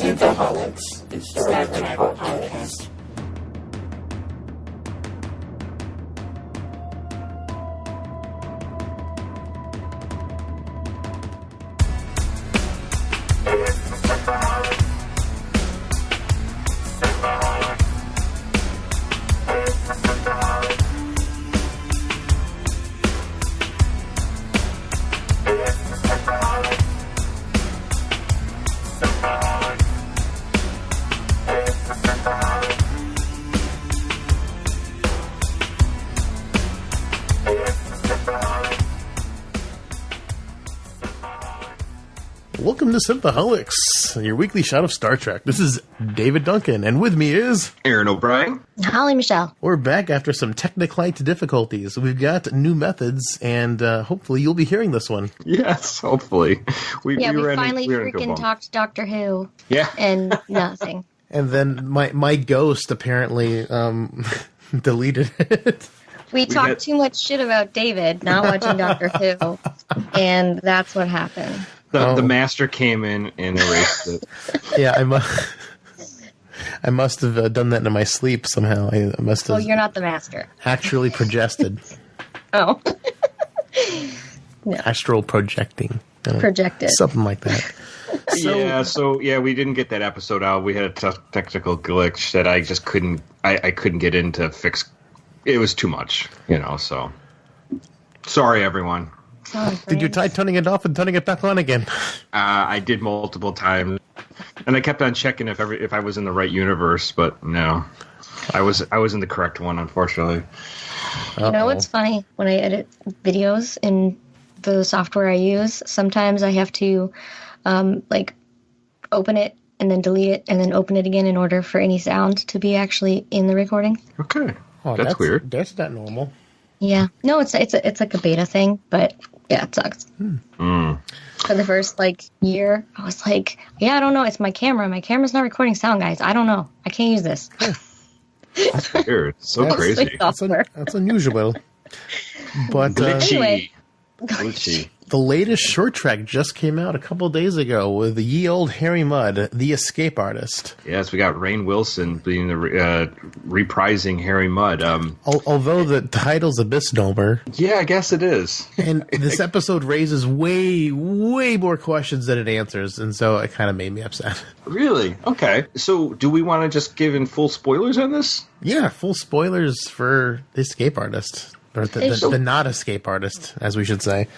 Synthaholics. It's the Bad Tobacco Podcast. Welcome to Synthaholics, your weekly shot of Star Trek. This is David Duncan, and with me is Aaron O'Brien. Holly Michelle. We're back after some Techniclite difficulties. We've got new methods, and hopefully you'll be hearing this one. Yes, hopefully. We finally freaking talked Doctor Who. Yeah. And nothing. And then my ghost apparently deleted it. We talked too much shit about David not watching Doctor Who, and that's what happened. The master came in and erased it. Yeah, I must have done that in my sleep somehow. I must have. Oh, you're not the master. Actually projected. Oh. No. Astral projecting. Projected. Something like that. So we didn't get that episode out. We had a technical glitch that I just couldn't get in to fix. It was too much, so. Sorry, everyone. Did you try turning it off and turning it back on again? I did multiple times, and I kept on checking if I was in the right universe, but no, I was in the correct one, unfortunately. You know what's funny? When I edit videos in the software I use, sometimes I have to open it and then delete it and then open it again in order for any sound to be actually in the recording. Okay, that's weird. That's not normal. Yeah, no, it's like a beta thing, but. Yeah, it sucks. For the first year, I was like, I don't know. It's my camera. My camera's not recording sound, guys. I don't know. I can't use this. That's weird. So crazy. That's unusual. But glitchy. Glitchy. The latest short track just came out a couple days ago with the ye old Harry Mudd, the escape artist. Yes, we got Rainn Wilson being the reprising Harry Mudd. Although the title's a misnomer. Yeah, I guess it is. And this episode raises way, way more questions than it answers, and so it kind of made me upset. Really? Okay. So do we want to just give in full spoilers on this? Yeah, full spoilers for the escape artist. Or the not escape artist, as we should say.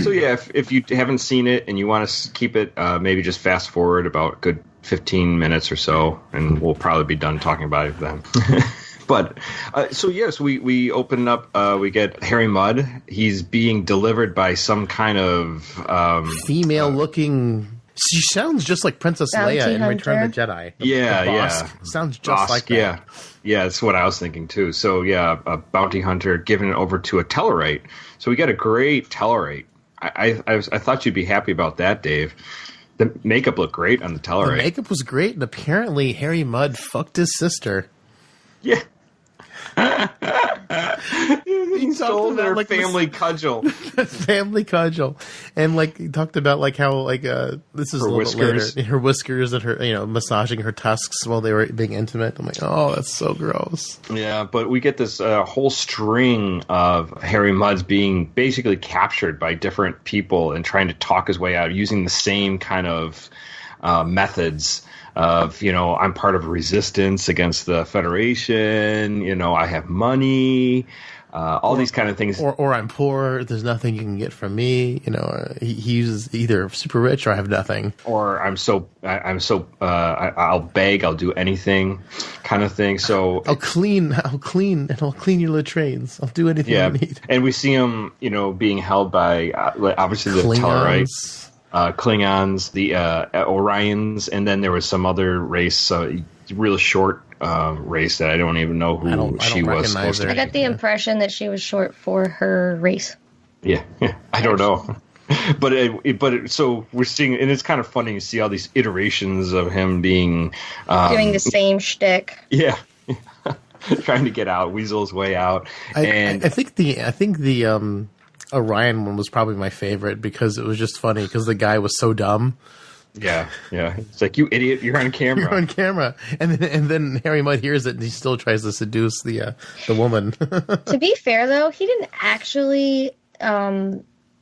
So yeah, if you haven't seen it and you want to keep it, maybe just fast forward about a good 15 minutes or so, and we'll probably be done talking about it then. But so yes, we open up. We get Harry Mudd. He's being delivered by some kind of female-looking. She sounds just like Princess Leia in Return of the Jedi. Yeah. Sounds just like that. Yeah, that's what I was thinking too. So yeah, a bounty hunter giving it over to a Tellarite. So we got a great Tellarite. I thought you'd be happy about that, Dave. The makeup looked great on the Tellarite. The makeup was great, and apparently Harry Mudd fucked his sister. Yeah. He stole their family cudgel. Family cudgel. And he talked about how this is her a little whiskers. Bit later. Her whiskers and her massaging her tusks while they were being intimate. I'm like, oh, that's so gross. Yeah, but we get this whole string of Harry Mudds being basically captured by different people and trying to talk his way out using the same kind of methods. Of, I'm part of resistance against the Federation, I have money, all these kind of things. Or I'm poor, there's nothing you can get from me, he uses either super rich or I have nothing. Or I'll beg, I'll do anything kind of thing. So I'll clean your latrines. I'll do anything you need. And we see him, being held by, obviously the Tellarites. Klingons, the Orions, and then there was some other race, real short race that I don't even know who she was. I got the impression that she was short for her race. Yeah, I don't know. So we're seeing, and it's kind of funny to see all these iterations of him being doing the same shtick. Yeah. Trying to get out, weasel his way out. I think the Orion one was probably my favorite because it was just funny because the guy was so dumb Yeah. It's like, you idiot, you're on camera. You're on camera. And then Harry Mudd hears it and he still tries to seduce the woman. To be fair, though, he didn't actually...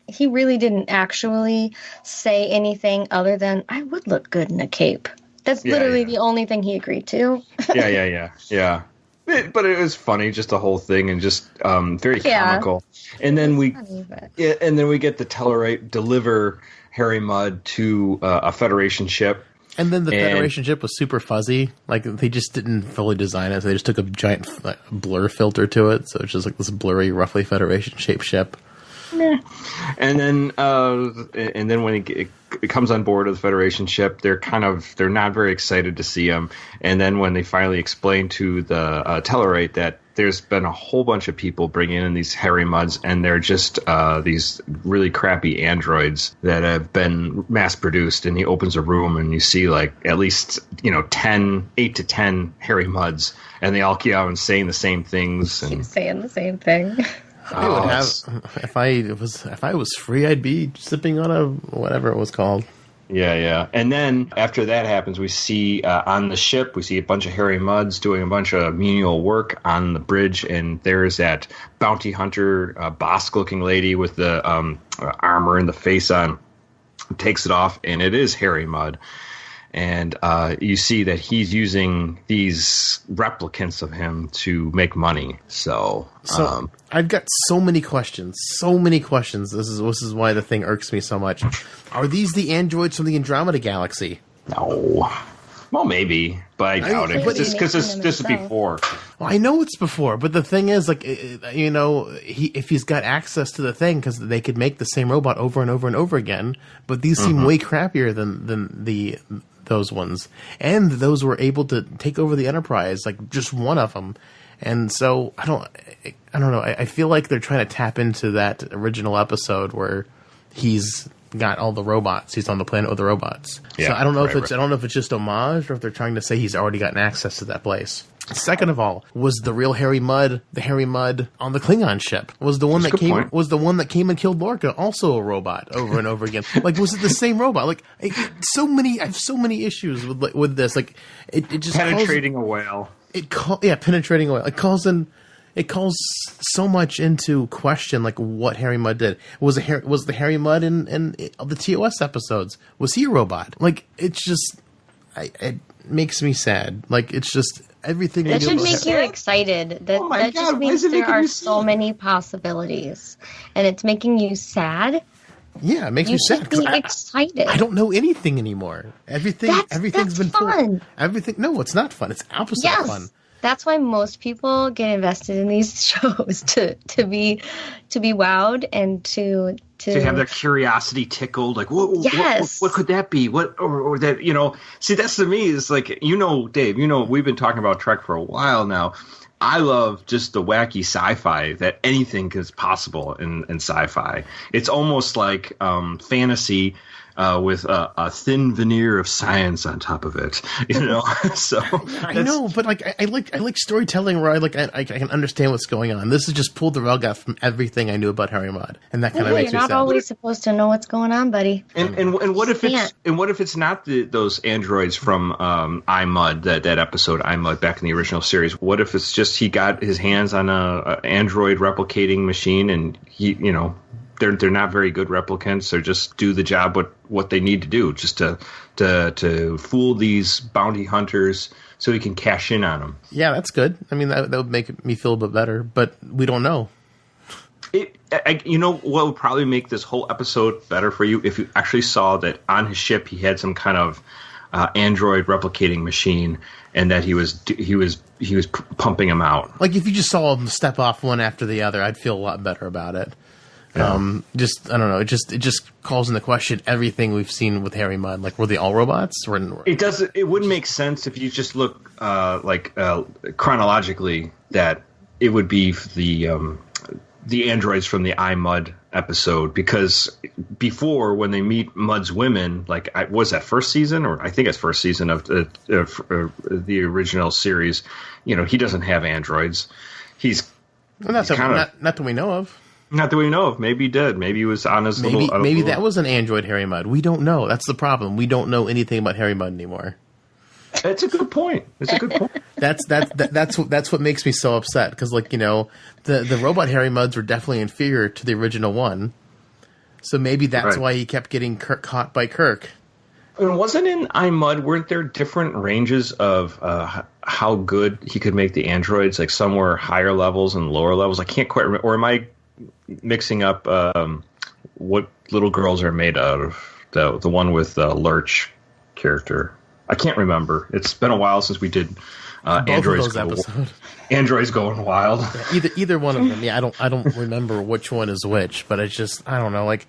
he really didn't actually say anything other than, I would look good in a cape. That's literally the only thing he agreed to. Yeah. But it was funny, just the whole thing, and just very comical. And then we get the Tellarite deliver Harry Mudd to a Federation ship. And then the Federation ship was super fuzzy. Like, they just didn't fully design it. So they just took a giant blur filter to it. So it's just like this blurry, roughly Federation-shaped ship. And then when it comes on board of the Federation ship, they're not very excited to see him. And then when they finally explain to the Tellarite that there's been a whole bunch of people bringing in these Harry Mudds, and they're just these really crappy androids that have been mass produced. And he opens a room, and you see like at least 8 to 10 Harry Mudds, and they all keep out and saying the same things. Keep saying the same thing. I would have, if I was free, I'd be sipping on a whatever it was called. Yeah. And then after that happens, we see on the ship, we see a bunch of Harry Mudds doing a bunch of menial work on the bridge, and there's that bounty hunter, Bosk-looking lady with the armor and the face on, takes it off, and it is Harry Mudd. And you see that he's using these replicants of him to make money. So I've got so many questions. This is why the thing irks me so much. Are these the androids from the Andromeda Galaxy? No. Well, maybe, but I doubt it. Because this is before. Well, I know it's before, but the thing is, like, if he's got access to the thing, because they could make the same robot over and over and over again, but these seem way crappier than those ones, and those were able to take over the Enterprise, like just one of them. And so I don't know. I feel like they're trying to tap into that original episode where he's got all the robots. He's on the planet with the robots. Yeah, so I don't know I don't know if it's just homage or if they're trying to say he's already gotten access to that place. Second of all, was the real Harry Mudd, the Harry Mudd on the Klingon ship? Was the one that came and killed Lorca also a robot over and over again? Like, was it the same robot? Like, I have so many issues with this. Like, it just penetrating a whale. Penetrating a whale. It calls so much into question, like what Harry Mudd did. Was the Harry Mudd in the TOS episodes? Was he a robot? Like, it's just, it makes me sad. Like, it's just everything. That should make you excited. That just means there are so many possibilities, and it's making you sad. Yeah, it makes me sad because excited. I don't know anything anymore. Everything's been fun. No, it's not fun. It's opposite of fun. That's why most people get invested in these shows to be wowed and to have their curiosity tickled. Like, what could that be? Or that, see, that's to me is like, Dave, we've been talking about Trek for a while now. I love just the wacky sci-fi that anything is possible in sci-fi. It's almost like fantasy with a thin veneer of science on top of it, So I know, but like I like storytelling where I can understand what's going on. This is just pulled the rug out from everything I knew about Harry Mudd, and that kind of makes me sad. You're not always supposed to know what's going on, buddy. And what if it's not those androids from iMud, that episode iMud back in the original series? What if it's just he got his hands on a android replicating machine, and he they're not very good replicants. They just do the job what they need to do, just to fool these bounty hunters so he can cash in on them. Yeah, that's good. I mean, that would make me feel a bit better, but we don't know. What would probably make this whole episode better for you if you actually saw that on his ship he had some kind of android replicating machine, and that he was pumping them out. Like if you just saw them step off one after the other, I'd feel a lot better about it. Yeah. I don't know. It just calls into question everything we've seen with Harry Mudd. Like, were they all robots? It wouldn't make sense if you just look chronologically that it would be the androids from the iMud episode, because before, when they meet Mudd's women, was that first season, or I think it's first season of the original series, he doesn't have androids. He's not that we know of. Not that we know of. Maybe he did. Maybe he was on his little... Maybe that was an android Harry Mudd. We don't know. That's the problem. We don't know anything about Harry Mudd anymore. That's a good point. That's what makes me so upset, because the robot Harry Mudds were definitely inferior to the original one. So maybe that's why he kept getting caught by Kirk. And wasn't in iMud, weren't there different ranges of how good he could make the androids? Like some were higher levels and lower levels. I can't quite remember. Or am I mixing up what little girls are made out of? The one with the Lurch character. I can't remember. It's been a while since we did Androids Going Wild. Yeah, either one of them. Yeah, I don't remember which one is which, but it's just, I don't know. Like,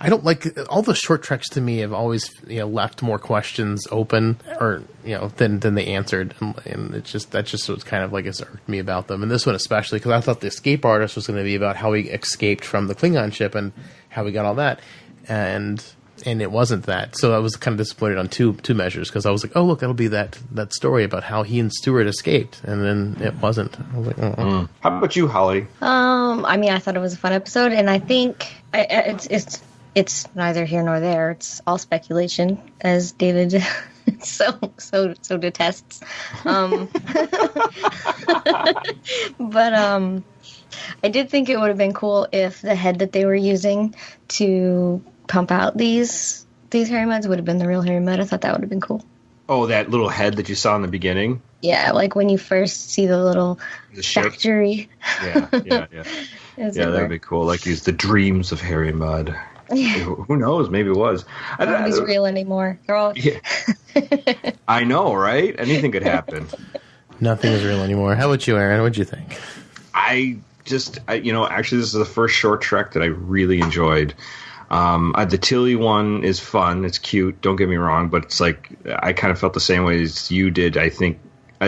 I don't like all the short treks. To me, have always left more questions open, or than they answered, and it's just that's just what's kind of like has irked me about them. And this one especially, because I thought the escape artist was going to be about how he escaped from the Klingon ship and how he got all that, and it wasn't that. So I was kind of disappointed on two measures, because I was like, oh look, that'll be that story about how he and Stewart escaped, and then it wasn't. I was like, oh. How about you, Holly? I mean, I thought it was a fun episode, and I think it's neither here nor there. It's all speculation, as David so detests. But I did think it would have been cool if the head that they were using to pump out these Harry Mudds would have been the real Harry Mudd. I thought that would have been cool. Oh, that little head that you saw in the beginning? Yeah, like when you first see the factory. Yeah. That would be cool. Like he's the dreams of Harry Mudd. Yeah. Who knows? Maybe it was. Nobody's real anymore. They're all... Yeah. I know, right? Anything could happen. Nothing is real anymore. How about you, Aaron? What'd you think? Actually, this is the first short trek that I really enjoyed. The Tilly one is fun. It's cute. Don't get me wrong, but it's like I kind of felt the same way as you did. I think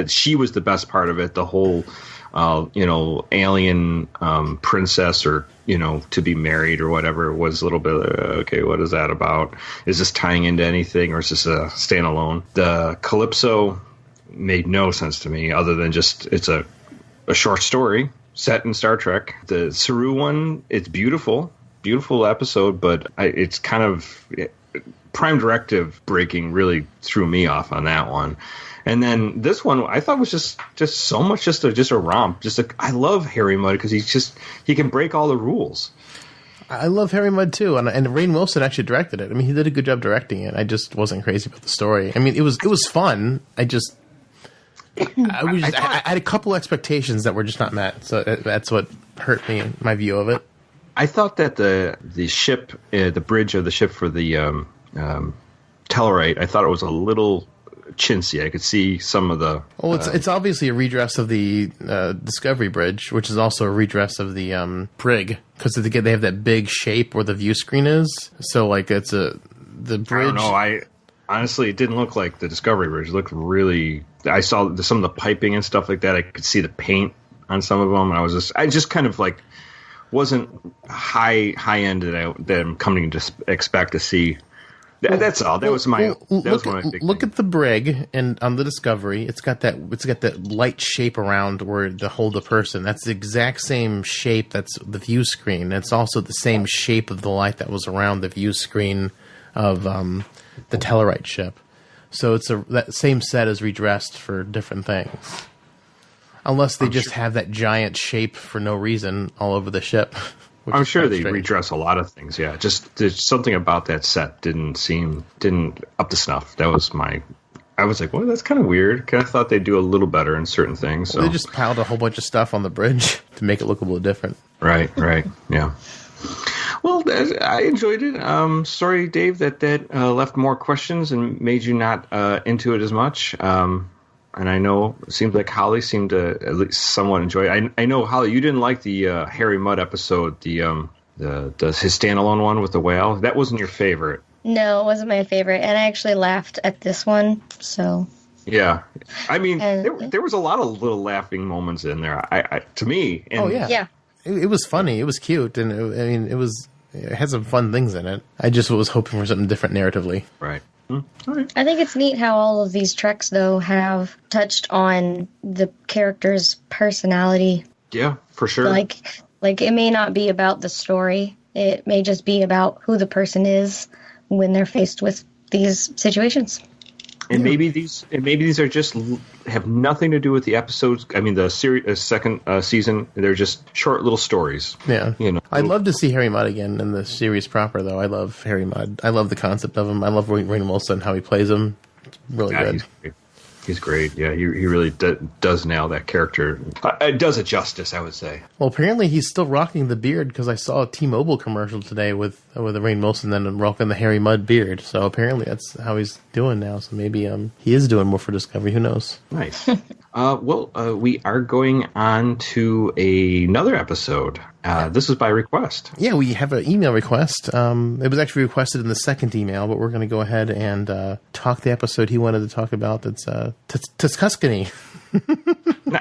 she was the best part of it. The whole, alien princess, or to be married or whatever, was a little bit okay. What is that about? Is this tying into anything, or is this a standalone? The Calypso made no sense to me, other than just it's a short story set in Star Trek. The Saru one, it's beautiful episode, but it's kind of Prime Directive breaking really threw me off on that one. And then this one I thought was just so much just a romp. I love Harry Mudd because he can break all the rules. I love Harry Mudd too, and Rainn Wilson actually directed it. I mean, he did a good job directing it. I just wasn't crazy about the story. I mean, it was fun. I had a couple expectations that were just not met, so that's what hurt me in my view of it. I thought that the ship, the bridge of the ship for the Tellarite, I thought it was a little chintzy. I could see some of the... Well, it's obviously a redress of the Discovery Bridge, which is also a redress of the brig, because they have that big shape where the view screen is. So, like, the bridge... I don't know. Honestly, it didn't look like the Discovery Bridge. It looked really... I saw some of the piping and stuff like that. I could see the paint on some of them. And I just kind of like... wasn't high end that I'm coming to expect to see. That's all. That was one of my big look at the brig, and on the Discovery, it's got that light shape around where to hold the person. That's the exact same shape. That's the view screen. It's also the same shape of the light that was around the view screen of the Tellarite ship. So that same set is redressed for different things. Unless they just have that giant shape for no reason all over the ship. I'm sure they redress a lot of things, yeah. Just there's something about that set didn't up to snuff. I was like, well, that's kind of weird. Kind of thought they'd do a little better in certain things. So. Well, they just piled a whole bunch of stuff on the bridge to make it look a little different. Right, yeah. Well, I enjoyed it. Sorry, Dave, that left more questions and made you not into it as much. And I know it seems like Holly seemed to at least somewhat enjoy it. I know, Holly, you didn't like the Harry Mudd episode, his standalone one with the whale. That wasn't your favorite. No, it wasn't my favorite. And I actually laughed at this one, so... Yeah. I mean, there was a lot of little laughing moments in there, to me. And, oh, yeah. Yeah. It was funny. It was cute. And, it had some fun things in it. I just was hoping for something different narratively. Right. Right. I think it's neat how all of these treks, though, have touched on the character's personality. Yeah, for sure. Like, Like, it may not be about the story. It may just be about who the person is when they're faced with these situations. And maybe these are just have nothing to do with the episodes. I mean, the second season, they're just short little stories. Yeah, you know. I'd love to see Harry Mudd again in the series proper, though. I love Harry Mudd. I love the concept of him. I love Rainn Wilson, how he plays him. It's really good. He's great. Yeah, he really does nail that character. It does it justice, I would say. Well, apparently he's still rocking the beard because I saw a T-Mobile commercial today with Rainn Wilson and rocking the Harry Mudd beard. So apparently that's how he's doing now. So maybe he is doing more for Discovery. Who knows? Nice. We are going on to another episode. This is by request. Yeah, we have an email request. It was actually requested in the second email, but we're going to go ahead and talk the episode he wanted to talk about. That's Tuscany. No.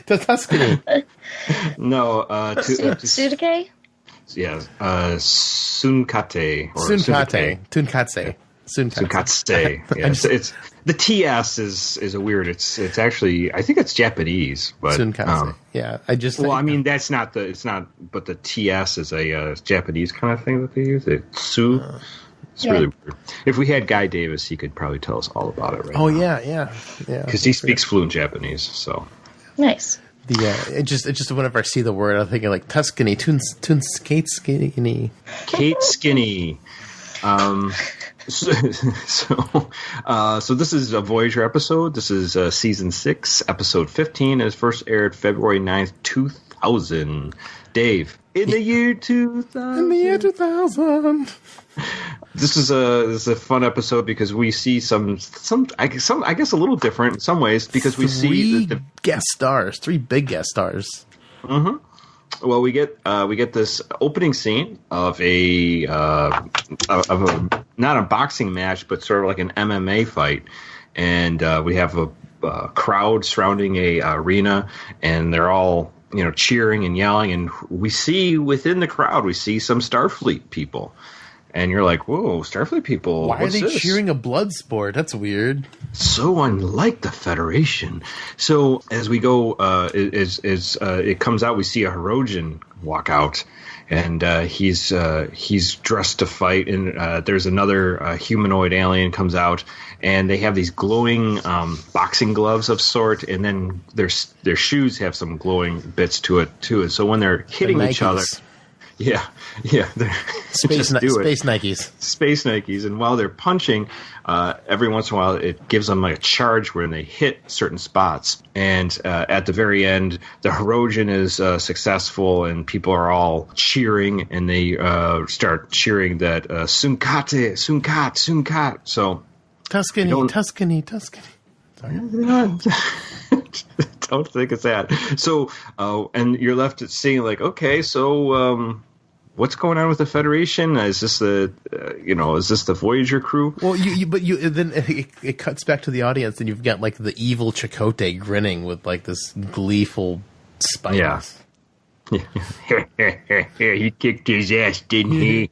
Tuscany. No. Tsunkatse? Yeah. Tsunkatse. Tsunkatse. Yeah. It's the TS is a weird. It's actually, I think it's Japanese, but Tsunkatse. Yeah, that's not the. It's not. But the TS is a Japanese kind of thing that they use. It's really weird. If we had Guy Davis, he could probably tell us all about it right now. Yeah. Because he speaks fluent Japanese. So nice. It's just whenever I see the word, I'm thinking like Tuscany, Kate Skinny. Kate Skinny. So this is a Voyager episode. This is season 6, episode 15. It first aired February 9th, 2000. Dave, in the year 2000. In the year 2000. This is a fun episode because we see some I guess a little different in some ways because we see the guest stars, 3 big guest stars. Mm-hmm. Well, we get this opening scene of a not a boxing match, but sort of like an MMA fight, and we have a crowd surrounding a arena, and they're all cheering and yelling, and we see within the crowd some Starfleet people, and you're like, whoa, Starfleet people! Why are they cheering a blood sport? That's weird. So unlike the Federation. So as we go, it comes out, we see a Hirogen walk out, and he's dressed to fight. And there's another humanoid alien comes out, and they have these glowing boxing gloves of sort, and then their shoes have some glowing bits to it too. And so when they're hitting each other. Yeah, Space Nikes. And while they're punching, every once in a while it gives them like a charge when they hit certain spots. And at the very end, the Hirogen is successful, and people are all cheering, and they start cheering that Tsunkatse. So Tuscany. Sorry. Don't think it's that. So, and you're left at seeing like, okay, so what's going on with the Federation? Is this the Voyager crew? Well, then it cuts back to the audience, and you've got like the evil Chakotay grinning with like this gleeful spite. Yeah. He kicked his ass, didn't he?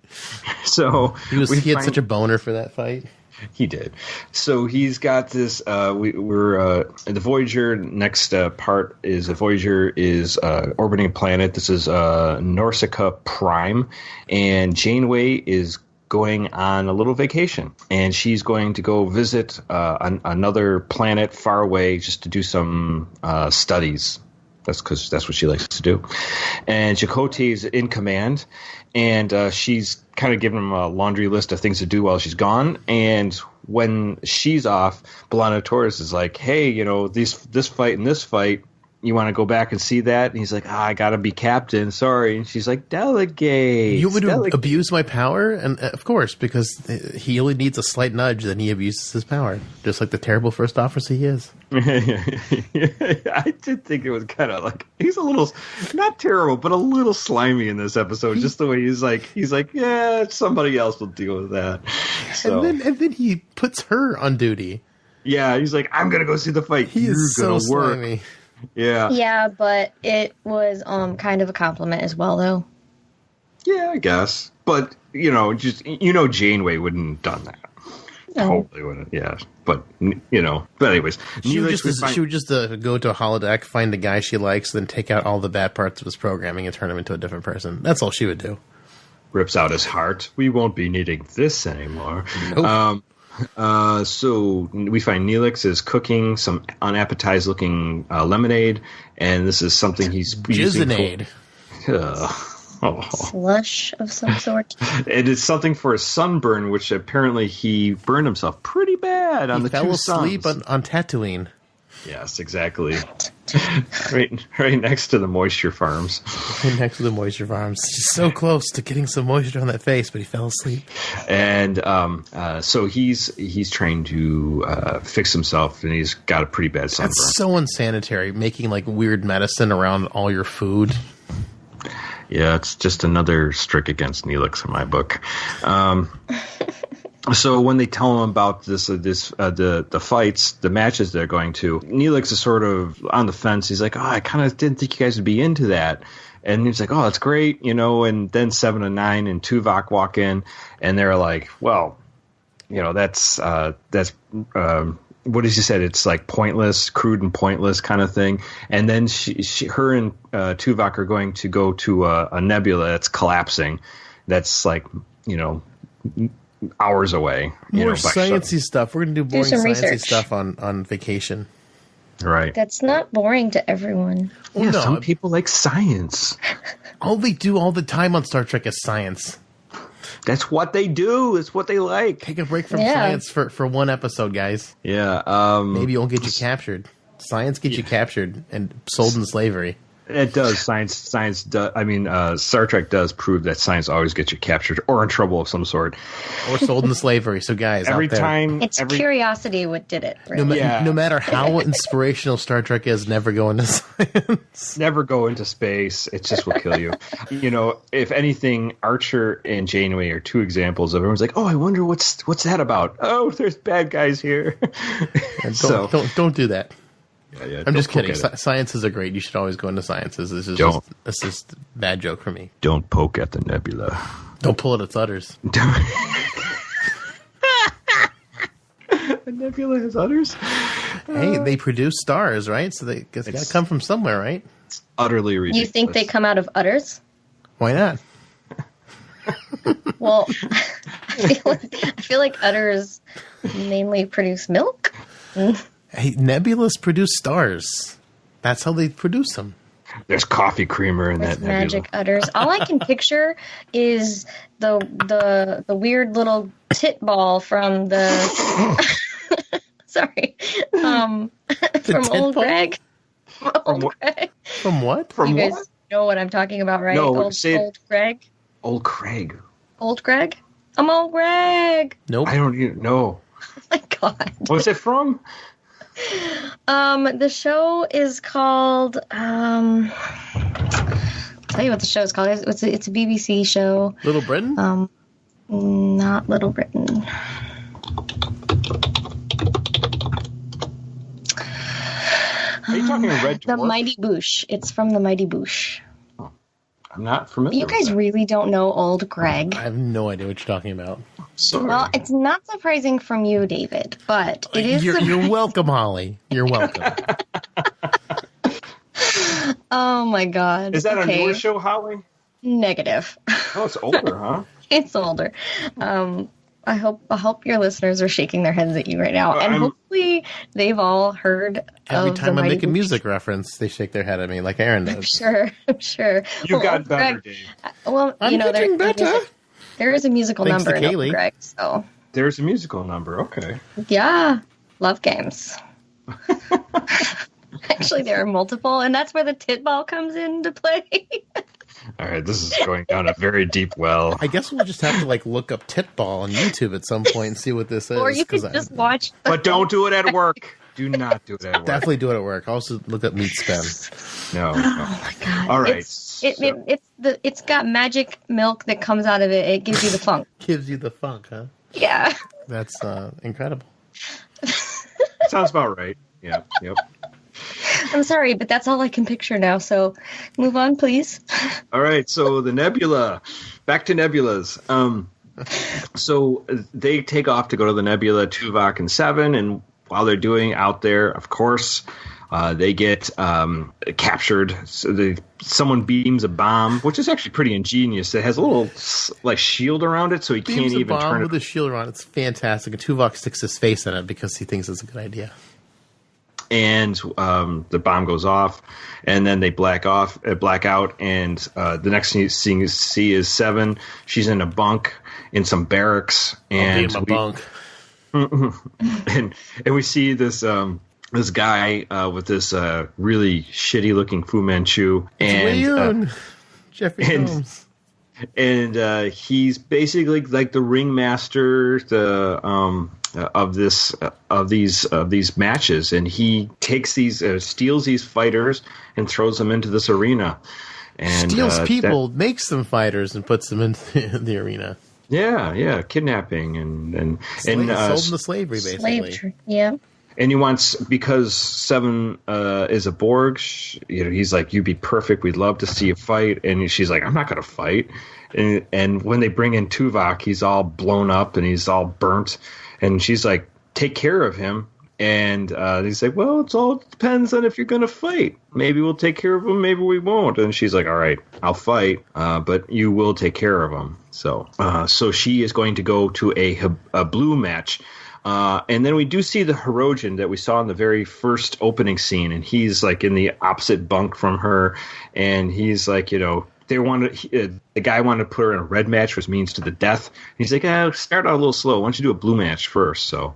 So he had such a boner for that fight. He did. So he's got this. We're the Voyager. Next part is the Voyager is orbiting a planet. This is Norsica Prime, and Janeway is going on a little vacation, and she's going to go visit another planet far away just to do some studies. That's because that's what she likes to do. And Chakotay is in command, and she's kind of giving him a laundry list of things to do while she's gone. And when she's off, B'Elanna Torres is like, hey, this fight and this fight, you want to go back and see that? And he's like, I got to be captain. Sorry. And she's like, delegate. You would abuse my power? And of course, because he only needs a slight nudge, then he abuses his power. Just like the terrible first officer he is. I did think it was kind of like, he's a little, not terrible, but a little slimy in this episode. Just the way he's like, yeah, somebody else will deal with that. So. And then he puts her on duty. Yeah, he's like, I'm going to go see the fight. He is so slimy. Yeah. Yeah, but it was kind of a compliment as well, though. Yeah, I guess. But, Janeway wouldn't have done that. totally wouldn't. Yeah, but But anyways, she would just go to a holodeck, find a guy she likes, then take out all the bad parts of his programming and turn him into a different person. That's all she would do. Rips out his heart. We won't be needing this anymore. Nope. So we find Neelix is cooking some unappetizing-looking lemonade, and this is something he's using slush of some sort. It is something for a sunburn, which apparently he burned himself pretty bad on the two suns. He fell asleep on Tatooine. Yes, exactly. right next to the moisture farms. Right next to the moisture farms. Just so close to getting some moisture on that face, but he fell asleep. And so he's trying to fix himself, and he's got a pretty bad sunburn. That's so unsanitary, making like weird medicine around all your food. Yeah, it's just another streak against Neelix in my book. So when they tell him about the fights, the matches they're going to, Neelix is sort of on the fence. He's like, I kind of didn't think you guys would be into that. And he's like, that's great, And then 7 and 9 and Tuvok walk in, and they're like, well, that's what has he said? It's like pointless, crude and pointless kind of thing. And then her and Tuvok are going to go to a nebula that's collapsing. That's like, hours away. More sciencey stuff. We're going to do boring sciencey research. stuff on vacation. Right. That's not boring to everyone. Yeah, no, some people like science. All they do all the time on Star Trek is science. That's what they do. It's what they like. Take a break from science for one episode, guys. Yeah. Maybe it won't get you captured. Science gets you captured and sold in slavery. It does. Science does. Star Trek does prove that science always gets you captured or in trouble of some sort. Or sold into slavery. So, guys, it's curiosity what did it. Really. No matter how inspirational Star Trek is, never go into science. Never go into space. It just will kill you. If anything, Archer and Janeway are two examples of everyone's like, I wonder what's that about? Oh, there's bad guys here. Don't do that. Yeah, I'm just kidding. Sciences are great. You should always go into sciences. This is just a bad joke for me. Don't poke at the nebula. Don't pull at its udders. A nebula has udders? Hey, they produce stars, right? So it's got to come from somewhere, right? It's utterly ridiculous. You think they come out of udders? Why not? Well, I feel like udders mainly produce milk. Hey, nebulas produce stars. That's how they produce them. There's coffee creamer in that nebula. Magic udders. All I can picture is the weird little tit ball from the sorry, from Old Greg. From what? You guys know what I'm talking about, right? No, Old Greg. Old Craig. Old Greg. I'm Old Greg. Nope. I don't even know. Oh my God. What's it from? The show is called. I'll tell you what the show is called. It's a BBC show. Little Britain? Not Little Britain. Are you talking Red Dwarf? The Mighty Boosh. It's from the Mighty Boosh. I'm not familiar. You guys really don't know Old Greg. I have no idea what you're talking about. Sorry. Well, it's not surprising from you, David, but it is. You're welcome, Holly. You're welcome. Oh my God! Is that a newer show, Holly? Negative. Oh, it's older, huh? It's older. I hope your listeners are shaking their heads at you right now, and hopefully they've all heard. Every time I make a music reference, they shake their head at me like Aaron does. I'm sure. You got better, Dave. Well, I'm getting better. There is a musical Thanks number to in Kaylee. Greg, so There's a musical number. Okay. yeah, love games. Actually, there are multiple, and that's where the tit ball comes into play. All right, this is going down a very deep well. I guess we'll just have to look up Titball on YouTube at some point and see what this is. Or you could just watch. But don't do it at work. Do not do it at work. Definitely do it at work. Also look up Meat Spin. No. Oh my God! All right. It's got magic milk that comes out of it. It gives you the funk. Gives you the funk, huh? Yeah. That's incredible. Sounds about right. Yeah. Yep. I'm sorry, but that's all I can picture now. So, move on, please. All right. So the nebula. Back to nebulas. So they take off to go to the Nebula, Tuvok and Seven, and while they're doing out there, of course, they get captured. So someone beams a bomb, which is actually pretty ingenious. It has a little like shield around it, so he can't even turn it. With a shield around it's fantastic. And Tuvok sticks his face in it because he thinks it's a good idea. And the bomb goes off, and then they black out. And the next thing you see is Seven. She's in a bunk in some barracks, and bunk. and we see this this guy with this really shitty looking Fu Manchu, and Jeffrey Combs. And he's basically like the ringmaster, of these matches, and he takes these steals these fighters and throws them into this arena, and steals people, makes them fighters, and puts them into the arena. Yeah, kidnapping and sold them to slavery, basically. Yeah. And he wants, because Seven is a Borg, he's like, you'd be perfect. We'd love to see you fight. And she's like, I'm not going to fight. And when they bring in Tuvok, he's all blown up and he's all burnt. And she's like, take care of him. And he's like, well, it all depends on if you're going to fight. Maybe we'll take care of him. Maybe we won't. And she's like, all right, I'll fight, but you will take care of him. So she is going to go to a blue match. And then we do see the Hirogen that we saw in the very first opening scene, and he's like in the opposite bunk from her, and he's like, the guy wanted to put her in a red match, which means to the death. And he's like, start out a little slow. Why don't you do a blue match first? So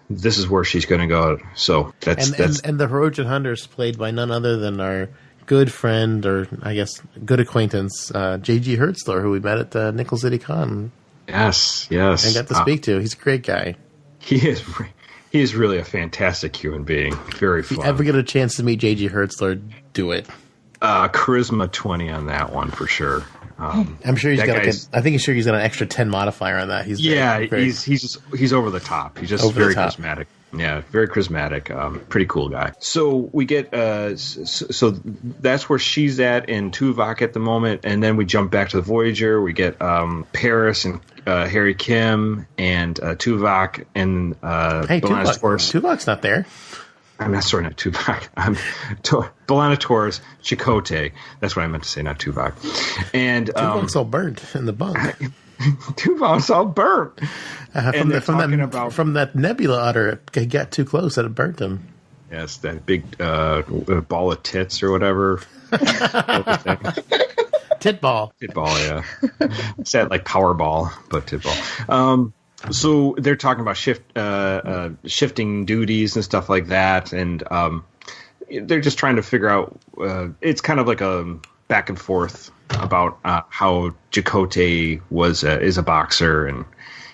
this is where she's going to go. So that's and the Hirogen Hunters, played by none other than our good friend, or I guess good acquaintance, J.G. Hertzler, who we met at Nickel City Con. Yes. I got to speak to. He's a great guy. He is really a fantastic human being. Very fun. If you ever get a chance to meet J.G. Hertzler, do it. Charisma 20 on that one for sure. I'm sure he's got I think he's got an extra 10 modifier on that. He's over the top. He's just very charismatic. Yeah, very charismatic. Pretty cool guy. So we get so that's where she's at in Tuvok at the moment, and then we jump back to the Voyager. We get Paris and Harry Kim and Tuvok and Tuvok's not there. I'm not Tuvok. I'm B'Elanna Torres, Chakotay. That's what I meant to say, not Tuvok. And Tuvok's all burnt in the bunk. Tuvok's all burnt. From that nebula otter, it got too close and it burnt him. Yes, that big ball of tits or whatever. Tit ball. Tit ball, yeah. It's that like Powerball, but tit ball. So they're talking about shifting duties and stuff like that, and they're just trying to figure out. It's kind of like a back and forth about how Chakotay is a boxer, and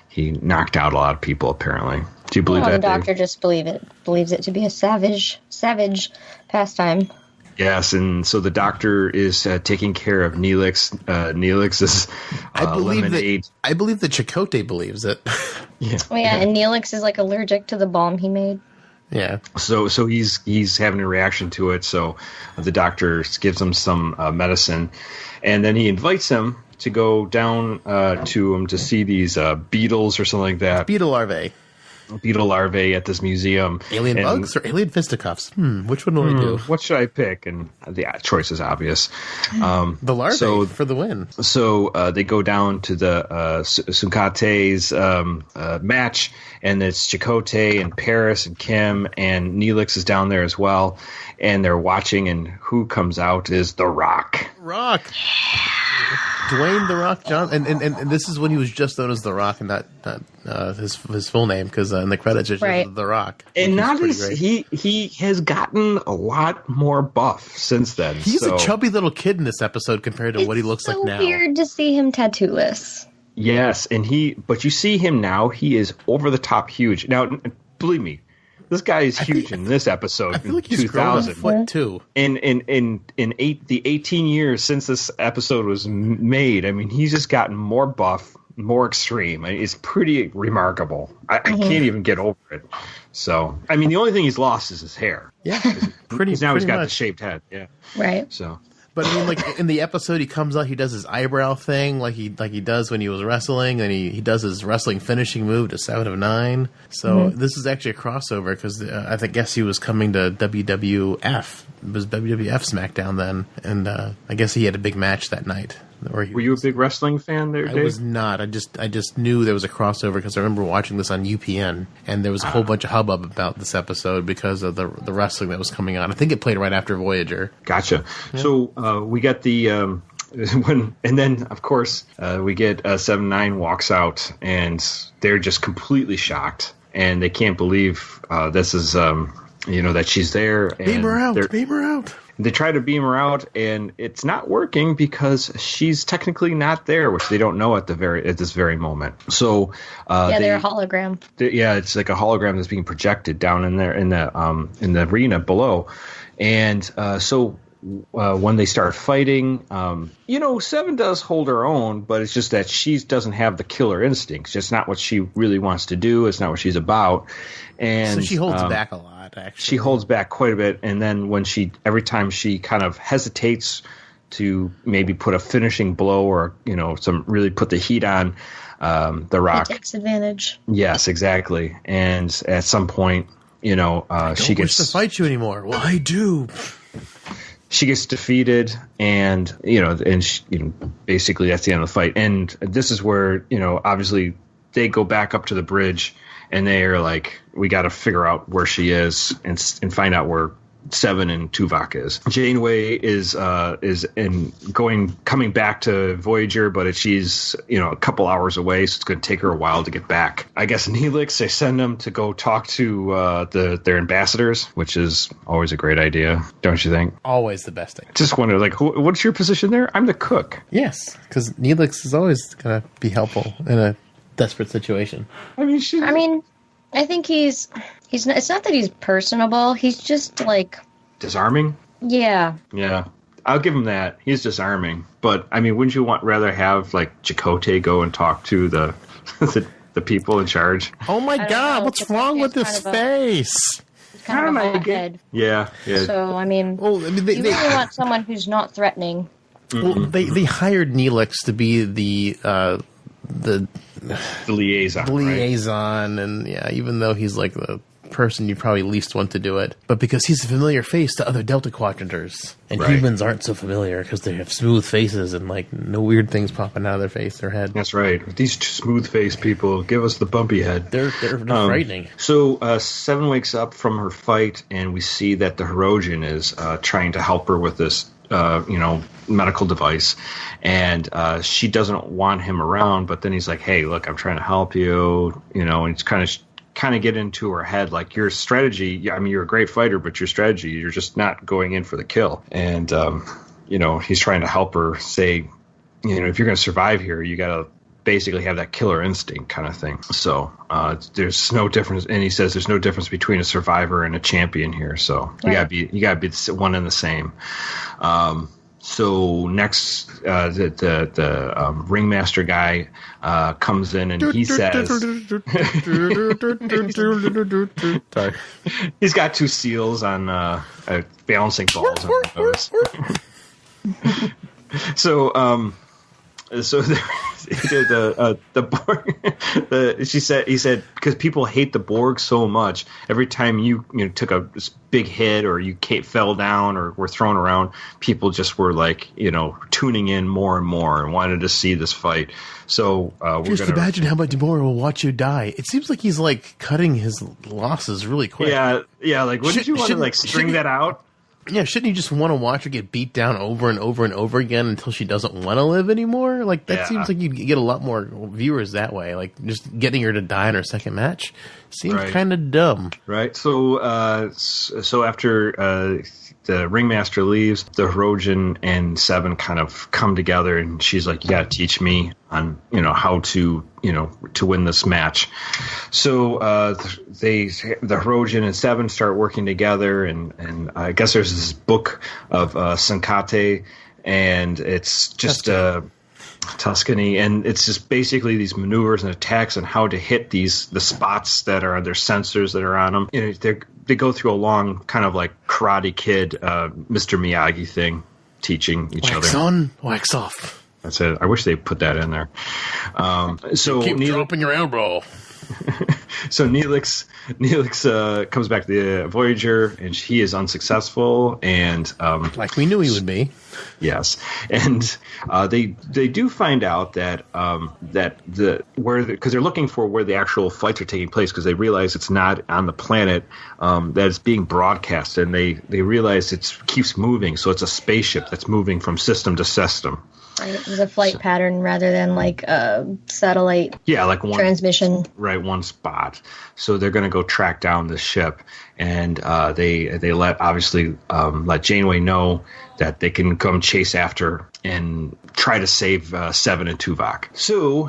he knocked out a lot of people. Apparently, do you believe that? The doctor just believes it to be a savage pastime. Yes, and so the doctor is taking care of Neelix. Neelix is lemonade. I believe that Chakotay believes it. Yeah. Oh, yeah, and Neelix is like allergic to the bomb he made. Yeah. So he's having a reaction to it. So the doctor gives him some medicine, and then he invites him to go down to him to see these beetles or something like that. Beetle larvae at this museum. Alien bugs or alien fisticuffs? Which one will we do? What should I pick? And the choice is obvious. The larvae for the win. So they go down to the Tsunkatse's match, and it's Chakotay and Paris and Kim, and Neelix is down there as well. And they're watching, and who comes out is The Rock. Dwayne The Rock Johnson, and this is when he was just known as The Rock, and not his full name, because in the credits it's just The Rock. And now he has gotten a lot more buff since then. He's a chubby little kid in this episode compared to what he looks like now. It's so weird to see him tattooless. Yes, but you see him now, he is over the top huge. Now, believe me, this guy is huge in this episode. I feel like he's grown a foot too. In the 18 years since this episode was made, I mean, he's just gotten more buff, more extreme. It's pretty remarkable. I can't even get over it. So, I mean, the only thing he's lost is his hair. Yeah, pretty. Now he's got the shaved head. Yeah, right. So, But I mean, like in the episode, he comes out, he does his eyebrow thing, like he does when he was wrestling, and he does his wrestling finishing move to 7 of 9. So this is actually a crossover because I guess he was coming to WWF. It was WWF SmackDown then, and I guess he had a big match that night. Were you a big wrestling fan there, Dave? I was not. I just knew there was a crossover because I remember watching this on UPN, and there was a whole bunch of hubbub about this episode because of the wrestling that was coming on. I think it played right after Voyager. Gotcha. Yeah. So we get the and then of course we get 7-9 walks out, and they're just completely shocked, and they can't believe this is that she's there. And beam her out. Beam her out. They try to beam her out, and it's not working because she's technically not there, which they don't know at this very moment. So they're a hologram. It's like a hologram that's being projected down in there in the arena below, and so when they start fighting, Seven does hold her own, but it's just that she doesn't have the killer instincts. It's not what she really wants to do. It's not what she's about. And so she holds back a lot, actually. She holds back quite a bit. And then every time she kind of hesitates to maybe put a finishing blow or, really put the heat on The Rock. It takes advantage. Yes, exactly. And at some point, I don't wish to fight you anymore. Well, I do. She gets defeated, and basically that's the end of the fight. And this is where obviously they go back up to the bridge, and they are like, we got to figure out where she is and find out where Seven and Tuvok is. Janeway is coming back to Voyager, but she's a couple hours away, so it's going to take her a while to get back. I guess Neelix, they send them to go talk to their ambassadors, which is always a great idea, don't you think? Always the best thing. Just wonder, what's your position there? I'm the cook. Yes, because Neelix is always going to be helpful in a desperate situation. I think he's not, it's not that he's personable. He's just like disarming. Yeah. Yeah, I'll give him that. He's disarming, but wouldn't you rather have like Chakotay go and talk to the the people in charge? Oh my God! What's wrong with his face? Kind of a hothead. Yeah. So you really want someone who's not threatening. Well, they hired Neelix to be the liaison, right? And even though he's like the person you probably least want to do it, but because he's a familiar face to other Delta Quadranters, and humans aren't so familiar because they have smooth faces and like no weird things popping out of their head. That's right. These smooth face people give us the bumpy head. They're frightening. So Seven wakes up from her fight, and we see that the Herodian is trying to help her with this medical device, and she doesn't want him around, but then he's like, hey, look, I'm trying to help you, and it's kind of get into her head, like, your strategy, you're a great fighter, but your strategy, you're just not going in for the kill. And he's trying to help her say, if you're going to survive here, you got to basically have that killer instinct kind of thing. So there's no difference, and he says there's no difference between a survivor and a champion here. So you gotta be one and the same. So next, the ringmaster guy comes in, and he says, Sorry. He's got 2 seals on balancing balls on those. So the Borg, he said because people hate the Borg so much, every time you took a big hit or you fell down or were thrown around, people just were like tuning in more and more and wanted to see this fight. So just imagine how much more will watch you die. It seems like he's like cutting his losses really quick. Yeah. Like, wouldn't you want to like string that out? Yeah, shouldn't you just want to watch her get beat down over and over and over again until she doesn't want to live anymore? Like, that seems like you'd get a lot more viewers that way. Like, just getting her to die in her second match seems kind of dumb. Right. So after the ringmaster leaves, the Herodian and Seven kind of come together, and she's like, "You got to teach me on how to to win this match." So the Herodian and Seven start working together, and I guess there's this book of Tsunkatse, and it's just Tuscany, and it's just basically these maneuvers and attacks and how to hit the spots that are their sensors that are on them. They go through a long kind of like Karate Kid, Mr. Miyagi thing. teaching each Wax other. on, wax off. That's it. I wish they put that in there. So Keep dropping your elbow. So Neelix comes back to the Voyager, and he is unsuccessful. And like we knew he would be. Yes, and they do find out that because they're looking for where the actual flights are taking place, because they realize it's not on the planet that it's being broadcast, and they realize it keeps moving, so it's a spaceship that's moving from system to system. Right, it was a flight pattern rather than like a satellite. Yeah, like one transmission. Right, one spot. So they're going to go track down this ship, and they let Janeway know that they can come chase after and try to save Seven and Tuvok. So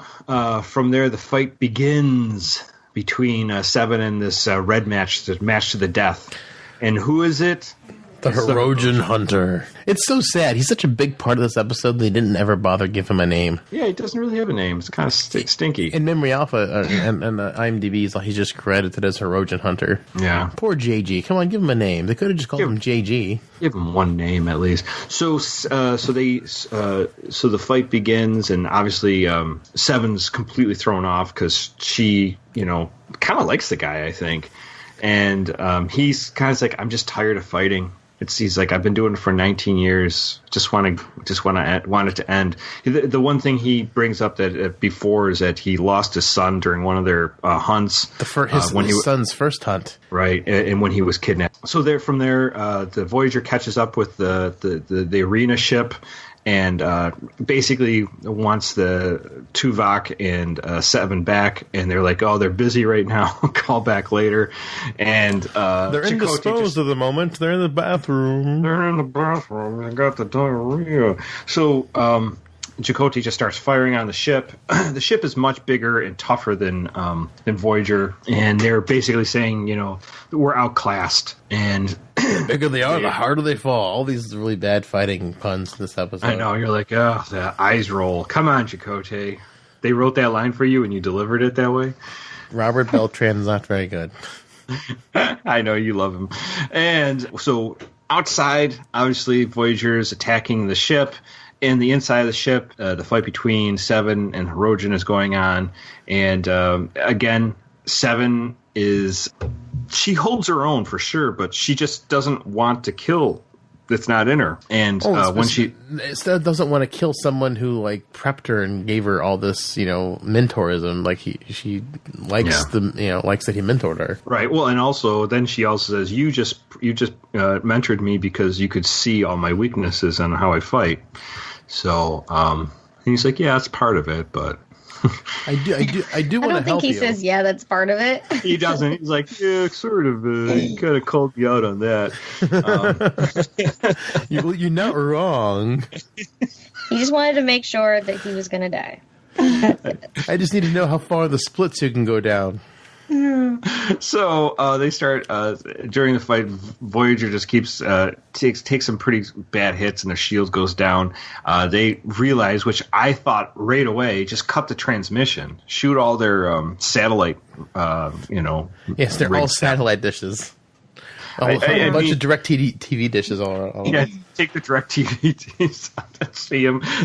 from there, the fight begins between Seven and this red match, the match to the death. And who is it? The Herodian Hunter. It's so sad. He's such a big part of this episode, they didn't ever bother give him a name. Yeah, he doesn't really have a name. It's kind of stinky. In Memory Alpha and IMDb, he's just credited as Herodian Hunter. Yeah. Poor JG. Come on, give him a name. They could have just called him JG. Give him one name at least. So the fight begins, and obviously Seven's completely thrown off because she, kind of likes the guy, I think. And he's kind of like, I'm just tired of fighting. He's like, I've been doing it for 19 years. Just want it to end. The one thing he brings up that before is that he lost his son during one of their hunts. His son's first hunt, right? And when he was kidnapped. So from there, the Voyager catches up with the arena ship, and basically wants the Tuvok and Seven back, and they're like, oh, they're busy right now. Call back later. And they're indisposed at the moment. They're in the bathroom. They got the diarrhea. So Chakotay just starts firing on the ship. The ship is much bigger and tougher than Voyager, and they're basically saying, we're outclassed. And the bigger they are, the harder they fall. All these really bad fighting puns in this episode. I know, you're like, oh, the eyes roll. Come on, Chakotay. They wrote that line for you and you delivered it that way? Robert Beltran's not very good. I know, you love him. And so outside, obviously, Voyager is attacking the ship. In the inside of the ship, the fight between Seven and Herodian is going on. And again, Seven she holds her own for sure, but she just doesn't want to kill. That's not in her. And when she instead doesn't want to kill someone who prepped her and gave her all this, mentorism. Like she likes likes that he mentored her. Right. Well, and also then she also says, you just mentored me because you could see all my weaknesses and how I fight. So he's like, yeah, that's part of it, but I do want to help you. I don't think he says, yeah, that's part of it. He doesn't. He's like, yeah, sort of. He kind of called me out on that. You're not wrong. He just wanted to make sure that he was going to die. I just need to know how far the split suit can go down. So they start during the fight. Voyager just keeps takes some pretty bad hits, and their shield goes down. They realize, which I thought right away, just cut the transmission, shoot all their satellite. Yes, they're all satellite dishes. A bunch of direct TV dishes all yeah, take the direct TV,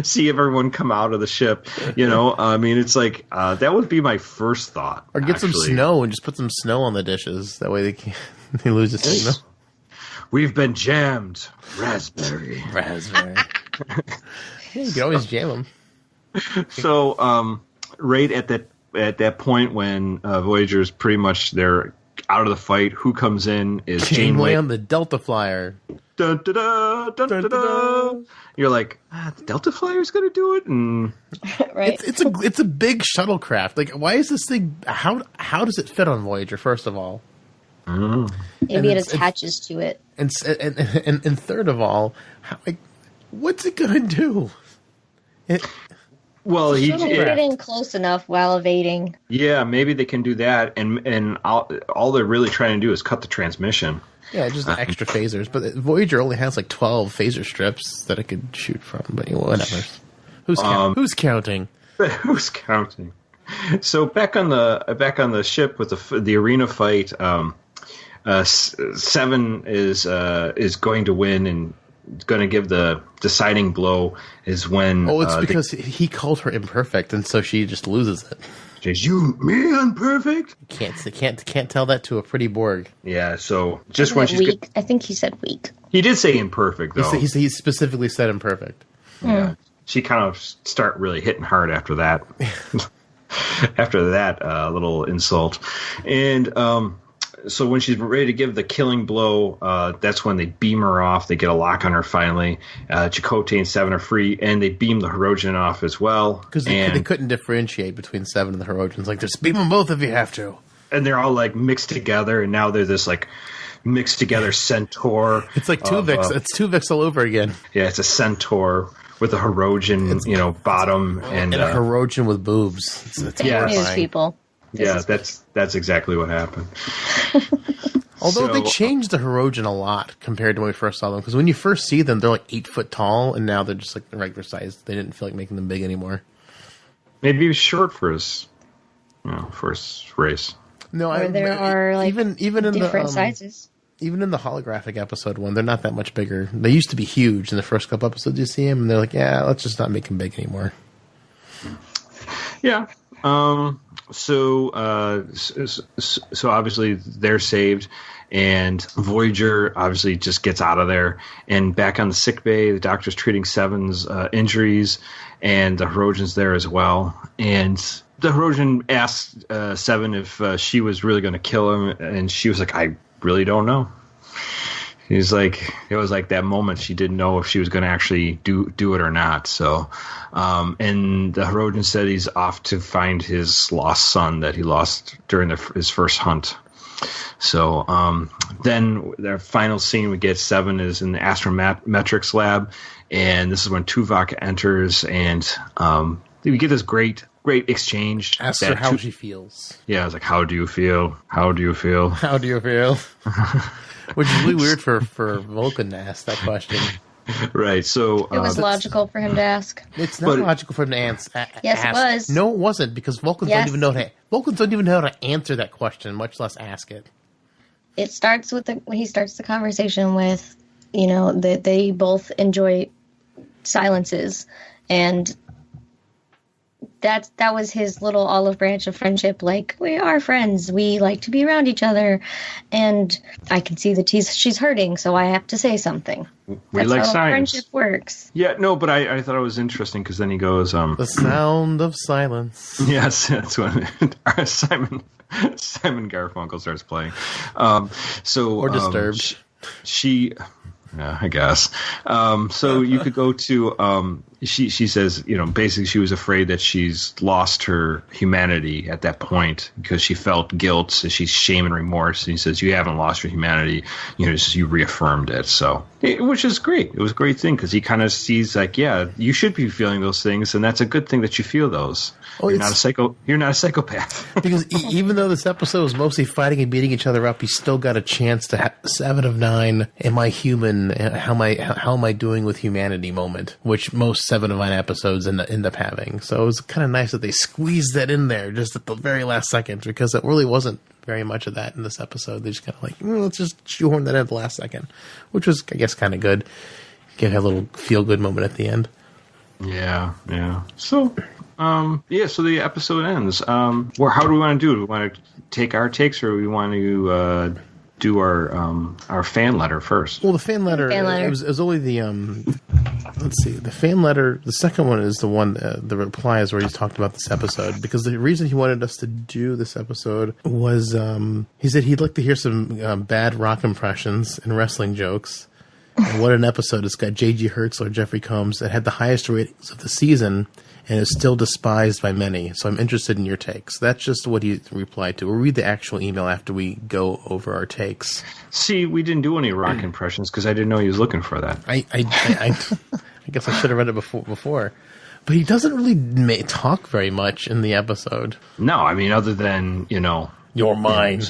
see everyone come out of the ship. I mean, it's like that would be my first thought. Or get some snow and just put some snow on the dishes. That way they lose the signal. We've been jammed. Raspberry. Yeah, you can always jam them. So, right at that point when Voyager's pretty much they're out of the fight, who comes in is Janeway on the Delta Flyer. Dun, da, da, dun, da, da. You're like, the Delta Flyer's going to do it, and right? It's a big shuttlecraft. Like, why is this thing? How does it fit on Voyager? First of all, maybe it attaches to it, and third of all, what's it going to do? Well, he get in close enough while evading. Yeah, maybe they can do that, and all they're really trying to do is cut the transmission. Yeah, just extra phasers. But Voyager only has 12 phaser strips that it could shoot from. But whatever. Who's counting? Who's counting? So back on the ship with the arena fight, Seven is going to win, and going to give the deciding blow is when... Oh, it's because he called her imperfect, and so she just loses it. Says, me imperfect? Can't tell that to a pretty Borg. Yeah, so just when she's... weak. I think he said weak. He did say imperfect, though. He specifically said imperfect. Yeah. She kind of start really hitting hard after that. After that little insult. And so when she's ready to give the killing blow, that's when they beam her off. They get a lock on her finally. Chakotay and Seven are free, and they beam the Hirogen off as well. Because they couldn't differentiate between Seven and the Hirogens. Like, just beam them both if you have to. And they're all, like, mixed together, and now they're this, like, mixed together centaur. It's like Tuvix. It's Tuvix all over again. Yeah, it's a centaur with a Hirogen, bottom. And a Hirogen with boobs. It's horrifying. People. Yeah, that's exactly what happened. Although they changed the Hirogen a lot compared to when we first saw them. Because when you first see them, they're like 8 foot tall, and now they're just like the regular size. They didn't feel like making them big anymore. Maybe he was short for his race. No, there are like even in different the sizes. Even in the holographic episode one, they're not that much bigger. They used to be huge in the first couple episodes. You see them, and they're like, yeah, let's just not make them big anymore. Yeah. So obviously they're saved, and Voyager obviously just gets out of there. And back on the sick bay, the doctor's treating Seven's injuries, and the Hirogen's there as well. And the Hirogen asked Seven if she was really going to kill him, and she was like, I really don't know. He's like, it was like that moment she didn't know if she was going to actually do it or not. So, and the Hirogen said he's off to find his lost son that he lost during his first hunt. So, then their final scene we get Seven is in the astrometrics lab, and this is when Tuvok enters, and we get this great exchange. Ask her how she feels. Yeah, I was like, how do you feel? How do you feel? How do you feel? Which is really weird for Vulcan to ask that question. Right, so... it was logical for him to ask. It's not logical for him to ask. Yes, it was. No, it wasn't, because Vulcans don't even know how to answer that question, much less ask it. It starts with he starts the conversation with, that they both enjoy silences, and that was his little olive branch of friendship. Like, we are friends. We like to be around each other. And I can see that she's hurting, so I have to say something. That's like how science. Friendship works. Yeah, no, but I thought it was interesting because then he goes... the sound of silence. Yes, that's when Simon Garfunkel starts playing. Or Disturbed. She... Yeah, I guess. So you could go to... She says, basically she was afraid that she's lost her humanity at that point because she felt guilt. So she's shame and remorse. And he says, you haven't lost your humanity. You reaffirmed it. So, which is great. It was a great thing because he kind of sees like, yeah, you should be feeling those things. And that's a good thing that you feel those. Oh, you're not a psychopath. Because even though this episode was mostly fighting and beating each other up, he still got a chance to have 7 of 9. Am I human? How am I doing with humanity moment, which most 7 of 9 episodes end up having. So it was kind of nice that they squeezed that in there just at the very last second, because it really wasn't very much of that in this episode. They just kind of like, let's just shoehorn that in at the last second, which was, I guess, kind of good. Get a little feel good moment at the end. Yeah. So. So the episode ends. How do we want to do it? Do we want to take our takes, or do we want to do our fan letter first? Well, the fan letter. It was only the let's see, the fan letter. The second one is the one. The reply is where he's talked about this episode, because the reason he wanted us to do this episode was he said he'd like to hear some bad rock impressions and wrestling jokes. And what an episode! It's got J.G. Hertzler, Jeffrey Combs, that had the highest ratings of the season, and is still despised by many. So I'm interested in your takes. That's just what he replied to. We'll read the actual email after we go over our takes. See, we didn't do any rock impressions because I didn't know he was looking for that. I guess I should have read it before. But he doesn't really talk very much in the episode. No, I mean, other than, You're mine.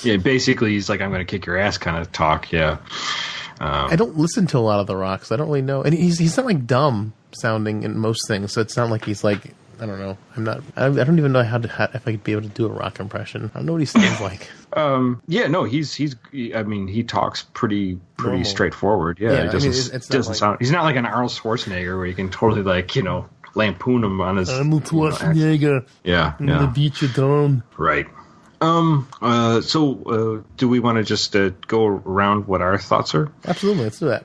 Yeah, basically he's like, I'm going to kick your ass kind of talk, yeah. I don't listen to a lot of the rocks. I don't really know. And he's not like dumb sounding in most things, so it's not like he's like I don't know. I don't even know if I could be able to do a Rock impression. I don't know what he sounds like. Yeah, no, I mean, he talks pretty Normal. straightforward. Yeah, it doesn't, it's doesn't sound. He's not like an Arnold Schwarzenegger where you can totally lampoon him on his. Arnold Schwarzenegger. Yeah, I'm gonna beat you down. Right. So do we want to just go around what our thoughts are? Absolutely, let's do that.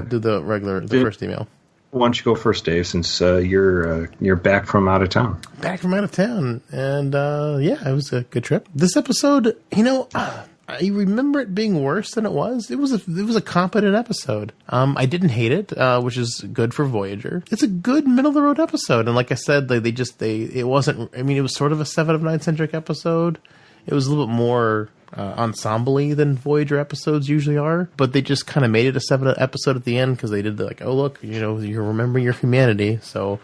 Do the first email. Why don't you go first, Dave? Since you're back from out of town. Back from out of town, and it was a good trip. This episode, I remember it being worse than it was. It was a competent episode. I didn't hate it, which is good for Voyager. It's a good middle of the road episode, and like I said, it wasn't. I mean, it was sort of a 7 of 9 centric episode. It was a little bit more ensemble-y than Voyager episodes usually are, but they just kind of made it a 7 episode at the end because they did oh look, you're remembering your humanity, so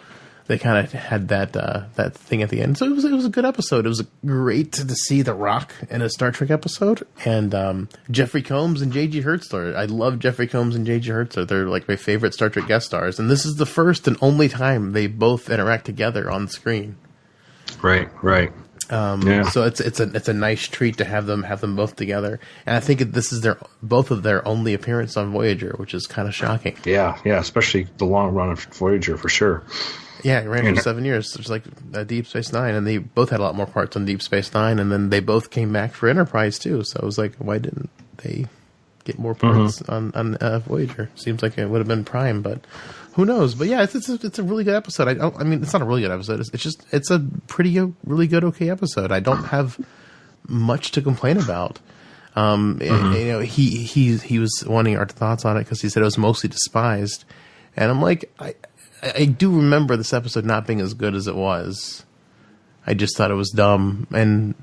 they kind of had that thing at the end. So it was a good episode. It was great to see The Rock in a Star Trek episode, and Jeffrey Combs and J.G. Hertzler. I love Jeffrey Combs and J.G. Hertzler. They're like my favorite Star Trek guest stars, and this is the first and only time they both interact together on screen. Right. So it's a nice treat to have them both together, and I think this is both of their only appearance on Voyager, which is kind of shocking. Yeah, especially the long run of Voyager for sure. Yeah, it ran for 7 years. It's like Deep Space Nine, and they both had a lot more parts on Deep Space Nine, and then they both came back for Enterprise too. So it was like, why didn't they get more parts on Voyager? Seems like it would have been Prime, but who knows? But yeah, it's a really good episode. I mean, it's not a really good episode. It's a really good, okay episode. I don't have much to complain about. He was wanting our thoughts on it because he said it was mostly despised, and I'm like, I do remember this episode not being as good as it was. I just thought it was dumb, and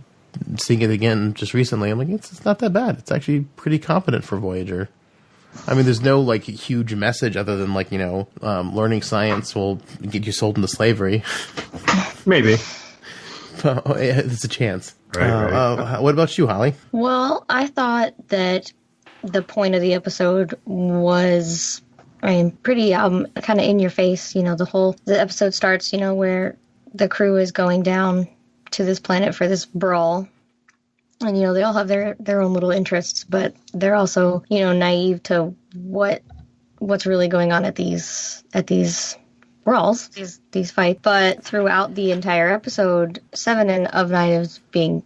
seeing it again just recently, I'm like, it's not that bad. It's actually pretty competent for Voyager. I mean, there's no huge message other than learning science will get you sold into slavery. Maybe. It's a chance. Right. What about you, Holly? Well, I thought that the point of the episode was, pretty kind of in your face. The episode starts, where the crew is going down to this planet for this brawl. And, they all have their own little interests, but they're also, naive to what's really going on at these brawls, these fights. But throughout the entire episode, 7 of 9 is being,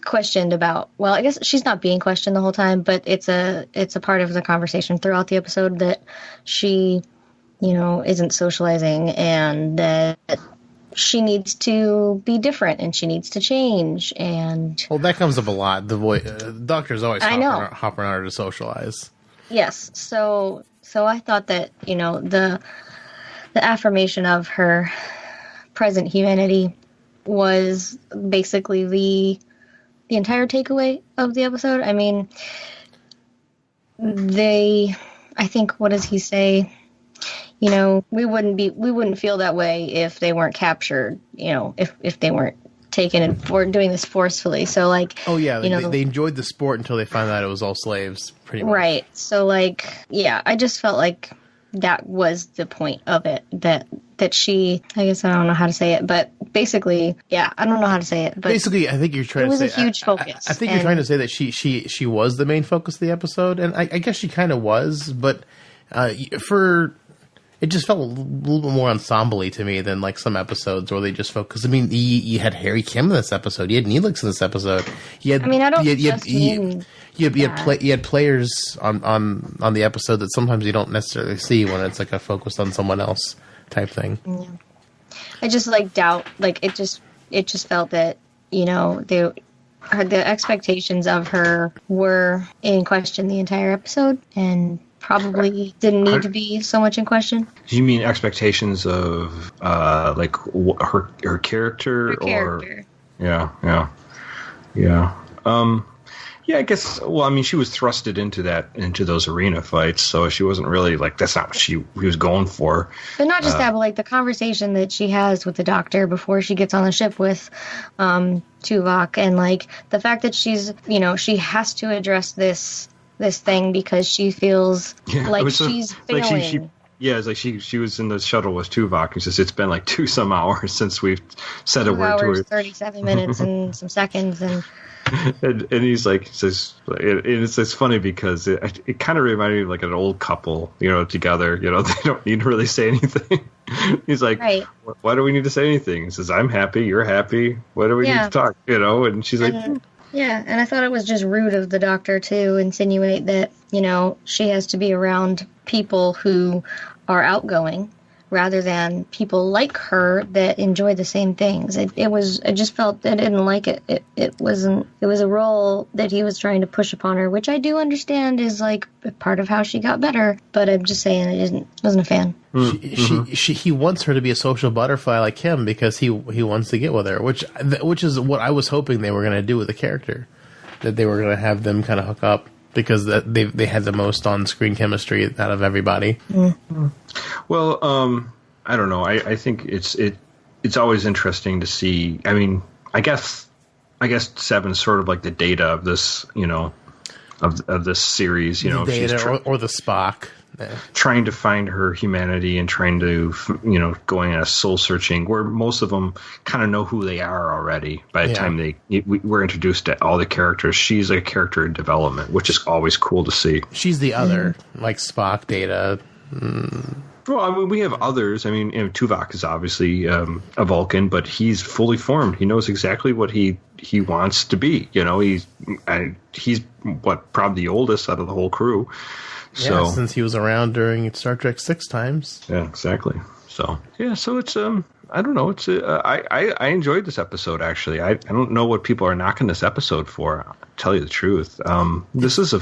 questioned about. Well, I guess she's not being questioned the whole time, but it's a part of the conversation throughout the episode that she, isn't socializing, and that she needs to be different, and she needs to change. And well, that comes up a lot. The doctor's always hopping on her to socialize. Yes, so I thought that the affirmation of her present humanity was basically the entire takeaway of the episode. I mean, I think, what does he say? We wouldn't feel that way if they weren't captured, if they weren't taken and or doing this forcefully. So they enjoyed the sport until they found out it was all slaves, pretty much. Right. So I just felt like that was the point of it, that she, I guess I don't know how to say it, but basically, I don't know how to say it, but basically I think you're trying to say it was a huge focus. I think you're trying to say that she was the main focus of the episode, and I guess she kind of was, but it just felt a little bit more ensemble-y to me than some episodes where they just focus. I mean, you had Harry Kim in this episode. You had Neelix in this episode. You had players on the episode that sometimes you don't necessarily see when it's a focused on someone else type thing. Yeah. I just doubt. It just felt that the expectations of her were in question the entire episode, and probably didn't need to be so much in question. Do you mean expectations of her character? Her character. Or yeah, I guess. Well, I mean, she was thrusted into those arena fights, so she wasn't really that's not what he was going for. But not just that, but the conversation that she has with the doctor before she gets on the ship with Tuvok, and the fact that she's she has to address this thing because she feels she's failing. Yeah, it's like she was in the shuttle with Tuvok, and says it's been like 2 some hours since we've said a word to her. 37 minutes and some seconds, and he's like, it's funny because it kind of reminded me of like an old couple, together. They don't need to really say anything. He's like, right. Why do we need to say anything? He says, I'm happy, you're happy. Why do we need to talk? And she's like, yeah, and I thought it was just rude of the Doctor to insinuate that, she has to be around people who are outgoing rather than people like her that enjoy the same things. I just felt I didn't like it. It was a role that he was trying to push upon her, which I do understand is like part of how she got better, but I'm just saying I wasn't a fan. He wants her to be a social butterfly like him because he wants to get with her, which is what I was hoping they were going to do with the character, that they were going to have them kind of hook up because they had the most on-screen chemistry out of everybody. Mm-hmm. Well, I don't know. I think it's always interesting to see. I mean, I guess Seven's sort of like the Data of this, of this series. The Data or the Spock. Trying to find her humanity and trying to, going on a soul searching where most of them kind of know who they are already by the time we're introduced to all the characters. She's a character in development, which is always cool to see. She's the other, like Spock, Data. Well, I mean, we have others. I mean, Tuvok is obviously a Vulcan, but he's fully formed. He knows exactly what he wants to be. He's probably the oldest out of the whole crew. Yeah, since he was around during Star Trek 6 times. Yeah, exactly. So it's I don't know. It's I enjoyed this episode actually. I don't know what people are knocking this episode for. I'll tell you the truth. This is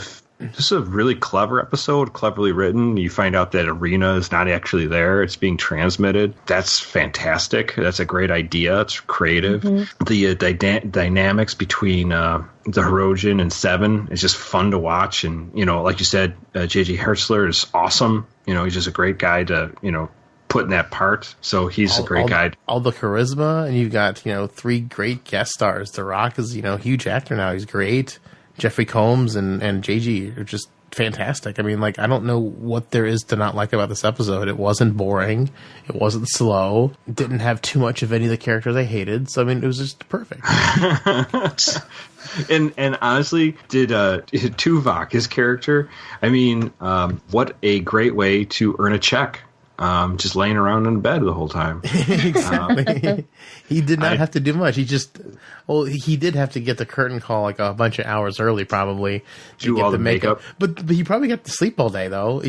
a really clever episode, cleverly written. You find out that Arena is not actually there; it's being transmitted. That's fantastic. That's a great idea. It's creative. Mm-hmm. The dynamics between the Herodian and Seven is just fun to watch. And like you said, J.J. Hertzler is awesome. He's just a great guy to put in that part. So he's a great guy. All the charisma, and you've got 3 great guest stars. The Rock is a huge actor now. He's great. Jeffrey Combs and JG are just fantastic. I mean, like, I don't know what there is to not like about this episode. It wasn't boring. It wasn't slow. It didn't have too much of any of the characters I hated. So, I mean, it was just perfect. And honestly, did Tuvok, his character, I mean, what a great way to earn a check. Just laying around in bed the whole time. Exactly. He did not have to do much. He did have to get the curtain call like a bunch of hours early, probably. Do all the makeup. But he probably got to sleep all day, though.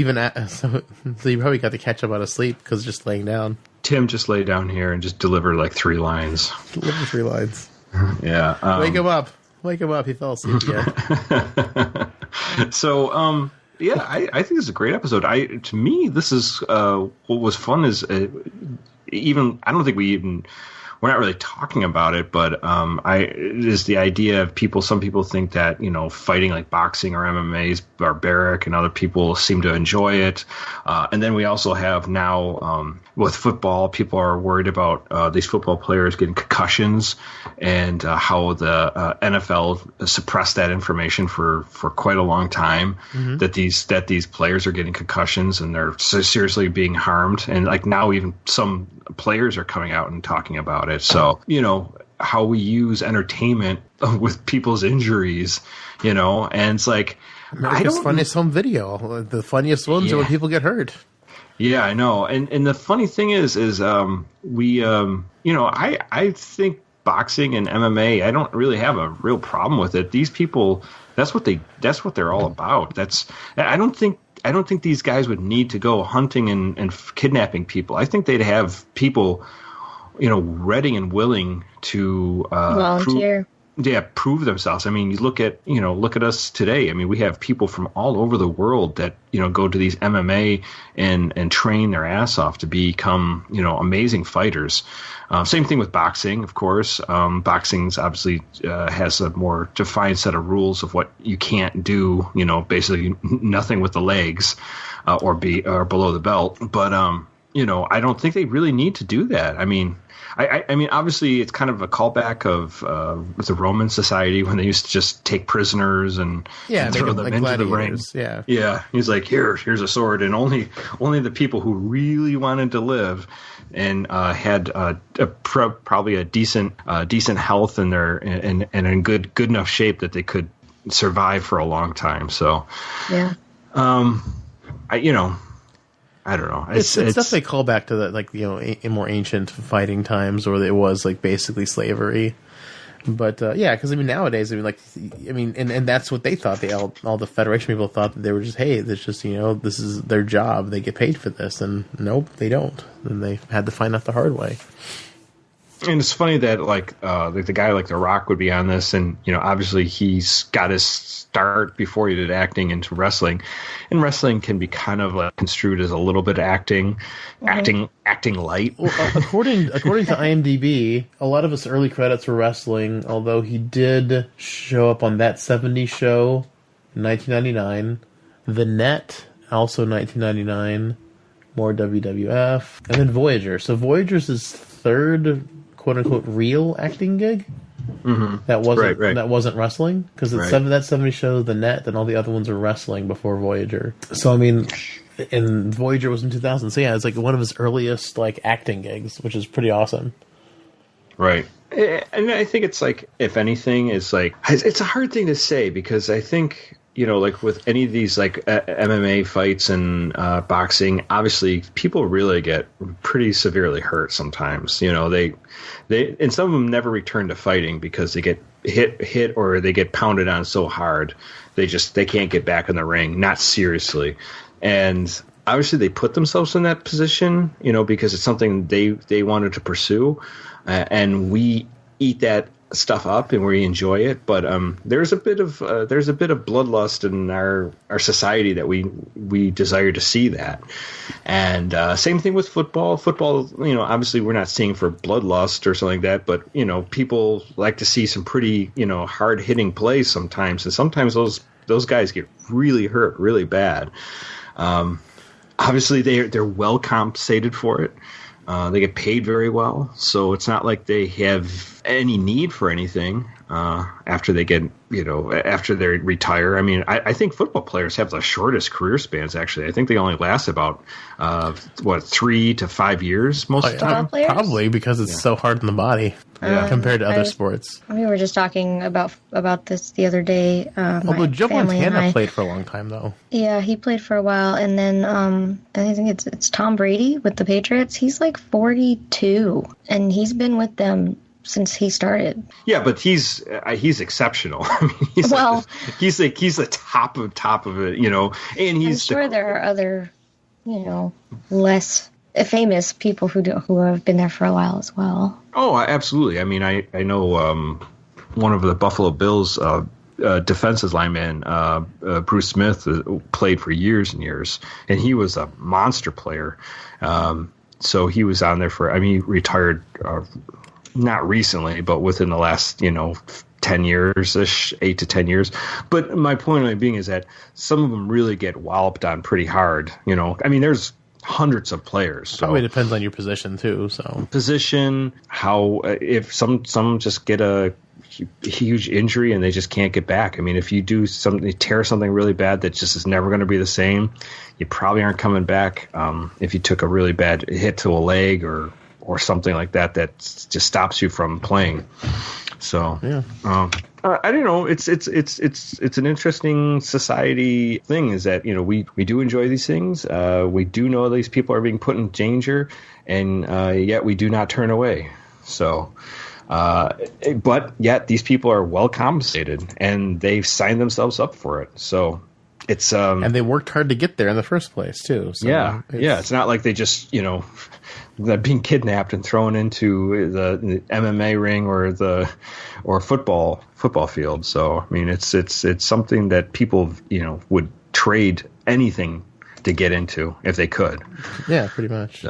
So he probably got to catch up on his sleep because just laying down. Tim just lay down here and just delivered like 3 lines. Deliver 3 lines. Yeah. Wake him up. Wake him up. He fell asleep again. So, yeah, I think this is a great episode. To me, this is what was fun is I don't think we're not really talking about it, but it is the idea of some people think that fighting like boxing or MMA is barbaric, and other people seem to enjoy it. And then we also have now with football, people are worried about these football players getting concussions, and how the NFL suppressed that information for quite a long time. Mm-hmm. that these players are getting concussions and they're seriously being harmed, and like now even some players are coming out and talking about it. So how we use entertainment with people's injuries, and it's like America's funniest home video. The funniest ones are when people get hurt. Yeah, I know. And the funny thing is we I think boxing and MMA, I don't really have a real problem with it. These people, that's what they're all about. I don't think these guys would need to go hunting and kidnapping people. I think they'd have people, ready and willing to volunteer. Prove themselves. I mean, you look at us today. I mean, we have people from all over the world that go to these MMA and train their ass off to become amazing fighters. Same thing with boxing, of course. Boxing's obviously has a more defined set of rules of what you can't do. Basically nothing with the legs or below the belt. But I don't think they really need to do that. I mean, I mean, obviously, it's kind of a callback of the Roman society when they used to just take prisoners and throw them into the ring. Yeah. He's like, here's a sword, and only the people who really wanted to live and had probably a decent health and and in good enough shape that they could survive for a long time. So, yeah. I don't know. It's definitely a callback to that, in more ancient fighting times where it was basically slavery. But because nowadays, and that's what they thought. All the Federation people thought that they were just, hey, this is their job. They get paid for this, and nope, they don't. And they had to find out the hard way. And it's funny that the guy like The Rock would be on this, and obviously he's got his start before he did acting into wrestling, and wrestling can be kind of construed as a little bit of acting light. Well, according to IMDb, a lot of his early credits were wrestling, although he did show up on That 70s Show, 1999, The Net, also 1999, more WWF, and then Voyager. So Voyager's his third quote-unquote real acting gig. Mm-hmm. That wasn't wrestling, because it's that 70 show, The Net, and all the other ones are wrestling before Voyager. So and Voyager was in 2000. So yeah, it's one of his earliest acting gigs, which is pretty awesome. Right. And I think it's if anything, it's a hard thing to say, because I think with any of these MMA fights and boxing, obviously people really get pretty severely hurt sometimes. They and some of them never return to fighting because they get hit or they get pounded on so hard they can't get back in the ring, not seriously. And obviously they put themselves in that position, because it's something they wanted to pursue, and we eat that stuff up and we enjoy it, but there's a bit of bloodlust in our society that we desire to see that. And same thing with football. Obviously we're not seeing for bloodlust or something like that, but people like to see some pretty hard hitting plays sometimes, and sometimes those guys get really hurt really bad. Obviously they're well compensated for it. They get paid very well, so it's not like they have any need for anything after they get, after they retire. I mean, I think football players have the shortest career spans, actually. I think they only last about, 3 to 5 years most of the time. Probably because it's so hard on the body compared to other sports. We were just talking about this the other day. Although Joe Montana played for a long time, though. Yeah, he played for a while, and then I think it's Tom Brady with the Patriots. He's 42, and he's been with them since he started. Yeah, but he's exceptional. I mean, he's the top of it, and he's. I'm sure there are other, less famous people who have been there for a while as well. Oh, absolutely. I mean, I know one of the Buffalo Bills defensive lineman, Bruce Smith, played for years and years, and he was a monster player. So he was on there he retired. Not recently, but within the last, 10 years-ish, 8 to 10 years. But my point being is that some of them really get walloped on pretty hard. I mean, there's hundreds of players. So. Probably depends on your position too. So position, how if some just get a huge injury and they just can't get back. I mean, if you tear something really bad that just is never going to be the same, you probably aren't coming back. If you took a really bad hit to a leg or something like that just stops you from playing. So I don't know. It's an interesting society thing. Is that we do enjoy these things. We do know these people are being put in danger, and yet we do not turn away. So, but yet these people are well compensated, and they've signed themselves up for it. So. It's and they worked hard to get there in the first place too. So it's not like they just they're being kidnapped and thrown into the MMA ring or football field. So I mean, it's something that people would trade anything to get into if they could. Yeah, pretty much.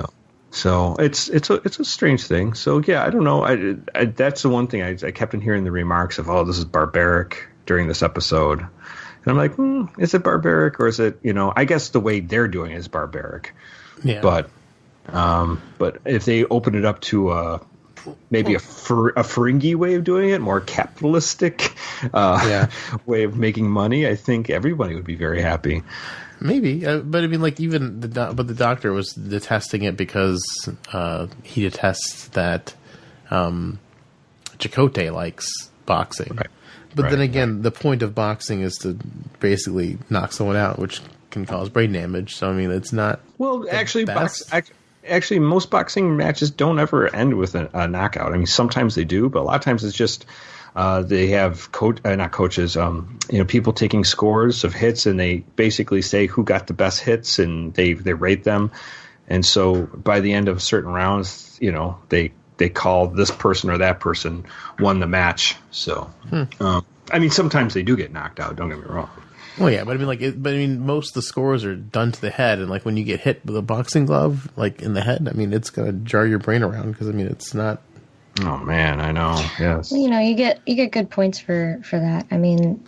So it's a strange thing. So yeah, I don't know. I that's the one thing I kept on hearing the remarks of, oh, this is barbaric during this episode. And I'm like, is it barbaric or is it, I guess the way they're doing it is barbaric. Yeah. But But if they open it up to maybe a Ferengi way of doing it, more capitalistic way of making money, I think everybody would be very happy. Maybe, but I mean, like even the doctor was detesting it because he detests that Chakotay likes boxing. Right. But then again, the point of boxing is to basically knock someone out, which can cause brain damage. So I mean, it's not. Well, actually, actually, most boxing matches don't ever end with a knockout. I mean, sometimes they do, but a lot of times it's just they have not coaches, people taking scores of hits, and they basically say who got the best hits, and they rate them. And so by the end of certain rounds, they call this person or that person won the match. So, I mean, sometimes they do get knocked out. Don't get me wrong. Well, yeah, but I mean, most of the scores are done to the head, and like when you get hit with a boxing glove, like in the head, I mean, it's gonna jar your brain around because I mean, it's not. Oh man, I know. Yes. You get good points for that. I mean,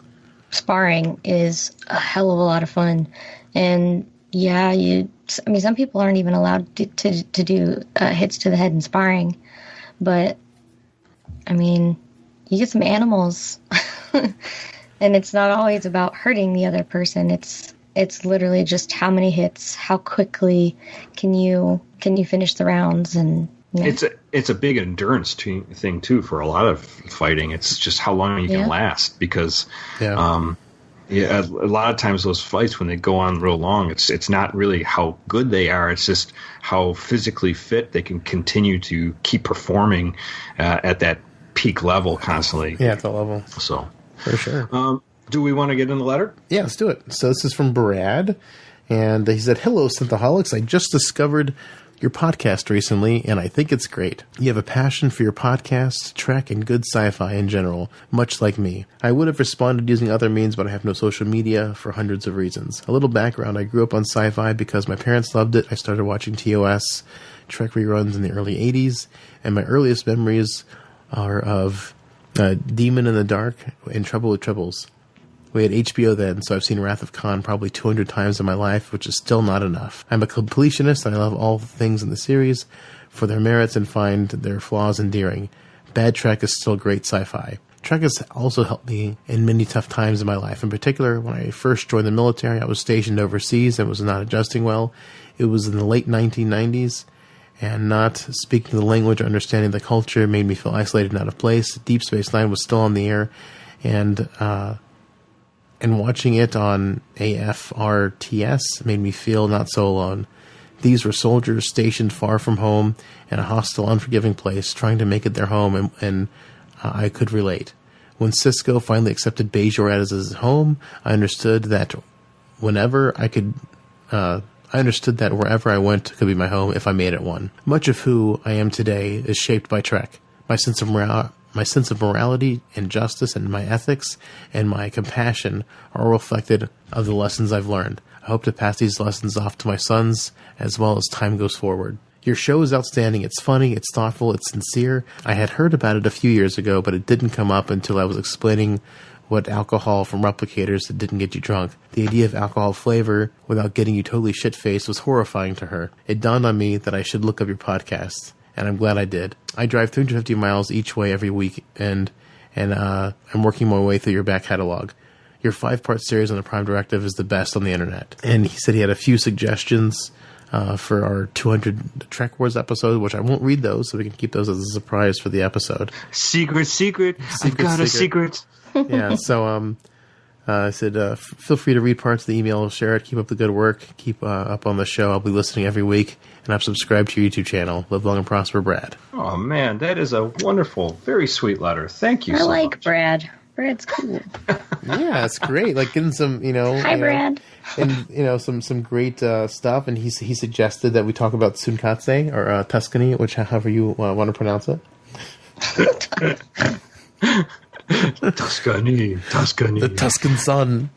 sparring is a hell of a lot of fun, and some people aren't even allowed to do hits to the head in sparring, but I mean, you get some animals. And it's not always about hurting the other person. It's literally just how many hits, how quickly can you finish the rounds, and it's a big endurance thing too for a lot of fighting. It's just how long you can last because a lot of times those fights when they go on real long, it's not really how good they are. It's just how physically fit they can continue to keep performing at that peak level constantly. Yeah, at the level. So. For sure. Do we want to get in the letter? Yeah, let's do it. So this is from Brad, and he said, "Hello, Synthaholics. I just discovered your podcast recently, and I think it's great. You have a passion for your podcast, Trek, and good sci-fi in general, much like me. I would have responded using other means, but I have no social media for hundreds of reasons. A little background, I grew up on sci-fi because my parents loved it. I started watching TOS, Trek reruns in the early 80s, and my earliest memories are of Demon in the Dark and Trouble with Tribbles. We had HBO then, so I've seen Wrath of Khan probably 200 times in my life, which is still not enough. I'm a completionist, and I love all things in the series for their merits and find their flaws endearing. Bad Trek is still great sci-fi. Trek has also helped me in many tough times in my life. In particular, when I first joined the military, I was stationed overseas and was not adjusting well. It was in the late 1990s. And not speaking the language or understanding the culture made me feel isolated and out of place. Deep Space Nine was still on the air, and watching it on AFRTS made me feel not so alone. These were soldiers stationed far from home in a hostile, unforgiving place, trying to make it their home, and I could relate. When Cisco finally accepted Bajor as his home, I understood that wherever I went could be my home if I made it one. Much of who I am today is shaped by Trek. My sense of morality and justice and my ethics and my compassion are reflected of the lessons I've learned. I hope to pass these lessons off to my sons as well as time goes forward. Your show is outstanding. It's funny, it's thoughtful, it's sincere. I had heard about it a few years ago, but it didn't come up until I was explaining what alcohol from replicators that didn't get you drunk. The idea of alcohol flavor without getting you totally shit-faced was horrifying to her. It dawned on me that I should look up your podcast, and I'm glad I did. I drive 350 miles each way every week, and I'm working my way through your back catalog. Your 5-part series on the Prime Directive is the best on the internet. And he said he had a few suggestions for our 200 Trek Wars episode, which I won't read those, so we can keep those as a surprise for the episode. Secret. I've got a secret. Yeah, so I said, feel free to read parts of the email, share it, keep up the good work, keep up on the show. I'll be listening every week, and I've subscribed to your YouTube channel. Live long and prosper, Brad. Oh, man, that is a wonderful, very sweet letter. Thank you so much. I like Brad. Brad's cool. Yeah, it's great. Like getting some, Hi, Brad. And some great stuff. And he suggested that we talk about Tsunkatse or Tuscany, which however you want to pronounce it. Tuscany. The Tuscan sun.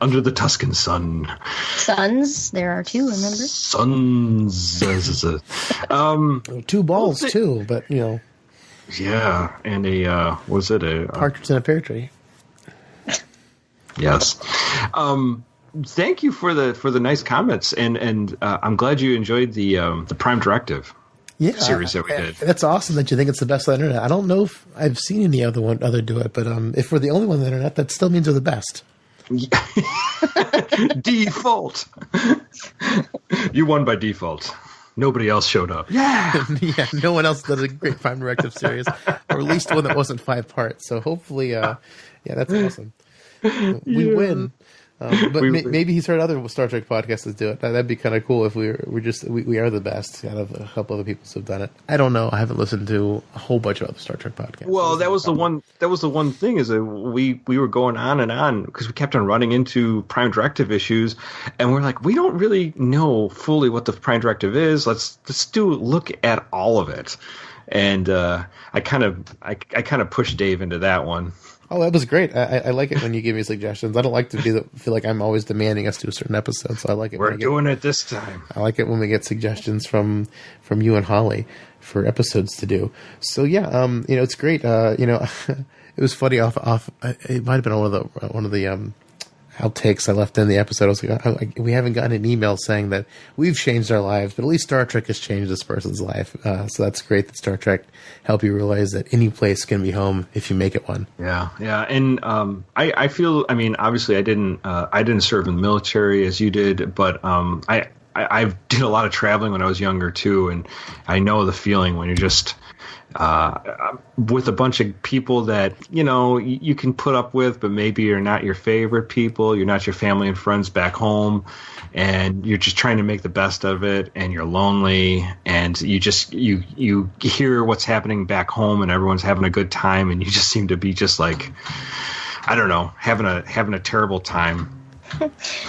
Under the Tuscan sun. Suns. There are two, remember? Suns. 2 balls, too, but, Yeah, and partridge in a pear tree. Yes. thank you for the nice comments, and I'm glad you enjoyed the Prime Directive series that we did. That's awesome that you think it's the best on the internet. I don't know if I've seen any other do it, but if we're the only one on the internet, that still means we're the best. Default. You won by default. Nobody else showed up. Yeah. Yeah, no one else did a great Prime Directive series, or at least one that wasn't 5 parts. So hopefully, that's awesome. We win. But maybe he's heard other Star Trek podcasts that do it. That'd be kind of cool if we are the best out of a couple other people who've done it. I don't know. I haven't listened to a whole bunch of other Star Trek podcasts. Well, that was the one thing is that we were going on and on because we kept on running into Prime Directive issues, and we're like, we don't really know fully what the Prime Directive is. Let's look at all of it, and I kind of pushed Dave into that one. Oh, that was great. I like it when you give me suggestions. I don't like to feel like I'm always demanding us do a certain episode, so I like it. We're doing it this time. I like it when we get suggestions from you and Holly for episodes to do. So yeah, it's great. It was funny off. It might have been one of the outtakes I left in the episode. I was like, we haven't gotten an email saying that we've changed our lives, but at least Star Trek has changed this person's life. So that's great that Star Trek help you realize that any place can be home if you make it one. Yeah, and I feel. I mean, obviously, I didn't serve in the military as you did, but I did a lot of traveling when I was younger too, and I know the feeling when you're just with a bunch of people that you can put up with, but maybe you're not your favorite people. You're not your family and friends back home, and you're just trying to make the best of it. And you're lonely, and you hear what's happening back home, and everyone's having a good time, and you just seem to be just like, I don't know, having a terrible time.